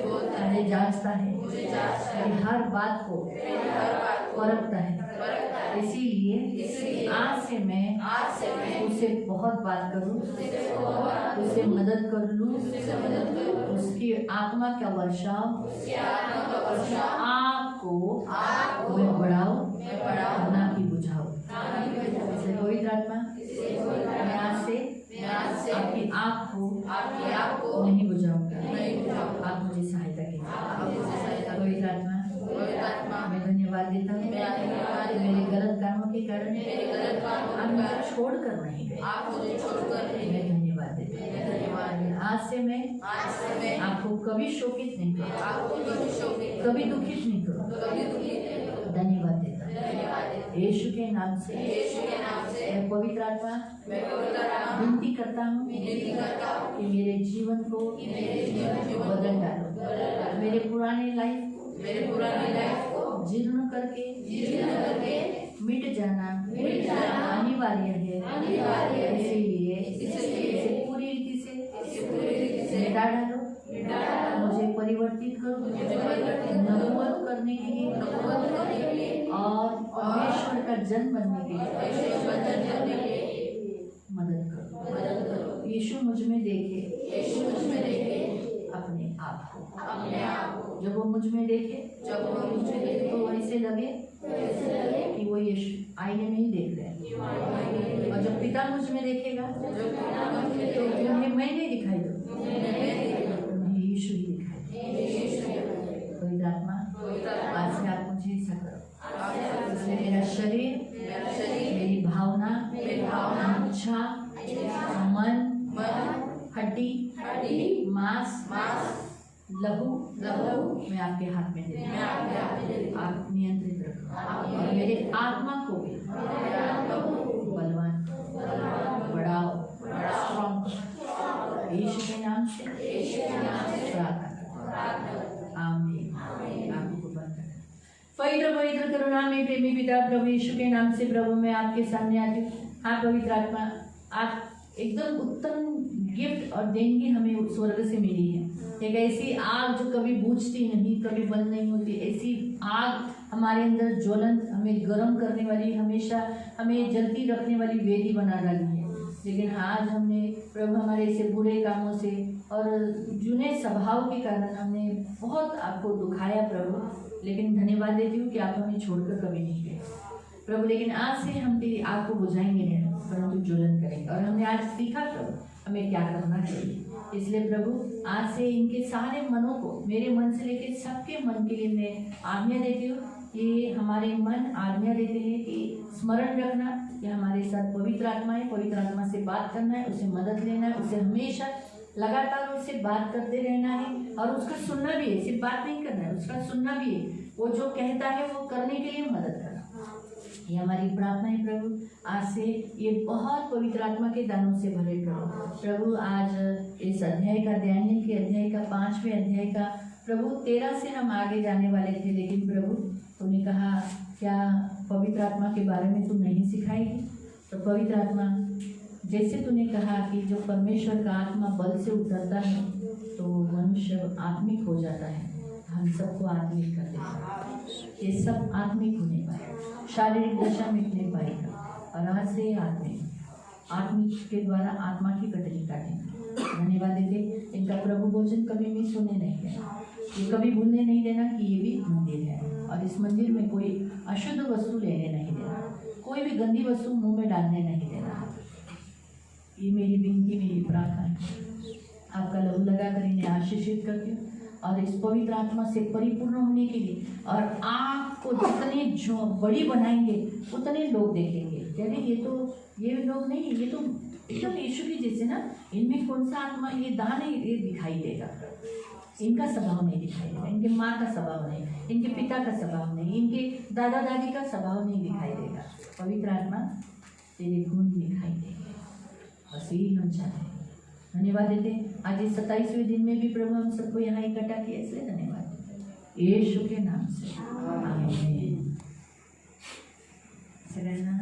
जांचता है, मेरी हर बात को परखता है। इसीलिए आज से मैं उससे बहुत बात करूं, उससे मदद कर लूं, उसकी आत्मा का वर्षाव आपको मैं बढ़ाऊं ना कि बुझाऊं। इसलिए पवित्र आत्मा मैं आज से आपकी आँख को नहीं बुझाऊंगा, आप मुझे सहायता कीजिए। पवित्र आत्मा मैं धन्यवाद देता हूँ मेरे गलत कामों के कारण आप मुझे छोड़ कर नहीं गए, मैं धन्यवाद देता हूँ। आज से मैं आपको कभी शोकित नहीं करूँ, कभी दुखित नहीं करूँ, धन्यवाद देता हूँ। यीशु के नाम से मैं पवित्र आत्मा विनती करता हूँ कि मेरे जीवन को बदल डालो, मेरे पुराने लाइफ जीर्ण करके मिट जाना अनिवार्य है। इसीलिए इसे पूरी रीति से मिटा डालो, मुझे परिवर्तित करो नबूवत करने के लिए और परमेश्वर का जन बनने के लिए मदद करो। यीशु मुझ में देखे अपने आप को, जब वो मुझ में देखे तो ऐसे लगे कि वो यीशु आईने में ही देख रहे हैं, और जब पिता मुझ में देखेगा तो उन्हें मैं नहीं दिखाई दूँ, उन्हें यीशु ही दिखाई। पवित्र आत्मा आज से आप मुझे ऐसा करो, इसलिए मेरा शरीर मेरी भावना इच्छा मन हड्डी मांस लहू मैं आपके हाथ में दे आप नियंत्रित रखो और मेरे आत्मा को भी बलवान बढ़ाओ, स्ट्रॉन्ग यीशु के नाम से प्रार्थना। आमीन। आपको बंद करें। पवित्र पवित्र करुणा में प्रेमी पिता प्रभु यीशु के नाम से प्रभु मैं आपके सामने आती हूँ। हाँ पवित्र आत्मा आप एकदम उत्तम गिफ्ट और देंगी हमें स्वर्ग से मिली है, एक ऐसी आग जो कभी बुझती नहीं, कभी बंद नहीं होती, ऐसी आग हमारे अंदर ज्वलंत हमें गर्म करने वाली, हमेशा हमें जलती रखने वाली वेदी बना डाली है। लेकिन आज हमने प्रभु हमारे ऐसे बुरे कामों से और जुने स्वभाव के कारण हमने बहुत आपको दुखाया प्रभु, लेकिन धन्यवाद देती हूँ कि आप हमें छोड़कर कभी नहीं गए प्रभु। लेकिन आज से हम तेरी आग को बुझाएंगे नहीं परंतु ज्वलन करेंगे, और हमने आज सीखा प्रभु हमें क्या करना चाहिए। इसलिए प्रभु आज से इनके सारे मनों को, मेरे मन से लेकर सबके मन के लिए मैं आज्ञा देती हूँ कि हमारे मन आज्ञा देते हैं कि स्मरण रखना कि हमारे साथ पवित्र आत्मा है, पवित्र आत्मा से बात करना है, उसे मदद लेना है, उसे हमेशा लगातार उससे बात करते रहना है और उसका सुनना भी है, सिर्फ बात नहीं करना है, उसका सुनना भी है, वो जो कहता है वो करने के लिए मदद करना। ये हमारी प्रार्थना है प्रभु, आज से ये बहुत पवित्र आत्मा के दानों से भरे प्रभु। आज इस अध्याय का, दानियेल के अध्याय का 5वें अध्याय का प्रभु 13 से हम आगे जाने वाले थे, लेकिन प्रभु तूने कहा क्या पवित्र आत्मा के बारे में तू नहीं सिखाएगी? तो पवित्र आत्मा जैसे तूने कहा कि जो परमेश्वर का आत्मा बल से उतरता है तो मनुष्य आत्मिक हो जाता है, हम सबको आत्मिक कर देता है। ये सब आत्मिक होने पाए, शारीरिक दशा मिटने पाएगा और आज से आत्मिक के द्वारा आत्मा की कटनी काटेंगे। धन्यवाद देते, इनका प्रभु भोजन कभी मिस होने नहीं देना, ये कभी भूलने नहीं देना कि ये भी मंदिर है और इस मंदिर में कोई अशुद्ध वस्तु लेने नहीं देना, कोई भी गंदी वस्तु मुंह में डालने नहीं देना। ये मेरी विनती, मेरी प्रार्थना है। आपका लहू लगाकर इन्हें आशीषित करती हूँ और इस पवित्र आत्मा से परिपूर्ण होने के लिए और आपको जितने जो बड़ी बनाएंगे उतने लोग देखेंगे, यानी ये लोग नहीं, ये तो एकदम यीशु की जैसे ना, इनमें कौन सा आत्मा ये दान है ये दिखाई देगा, इनका स्वभाव नहीं दिखाई देगा, इनके माँ का स्वभाव नहीं, इनके पिता का स्वभाव नहीं, इनके दादा दादी का स्वभाव नहीं दिखाई देगा। पवित्र आत्मा तेरे गुण दिखाई देंगे, बस यही हम चाहते हैं। धन्यवाद देते हैं आज इस 27वें दिन में भी प्रभु हम सबको यहाँ इकट्ठा किया, इसलिए धन्यवाद यीशु के नाम से आमीन। सगळ्यांना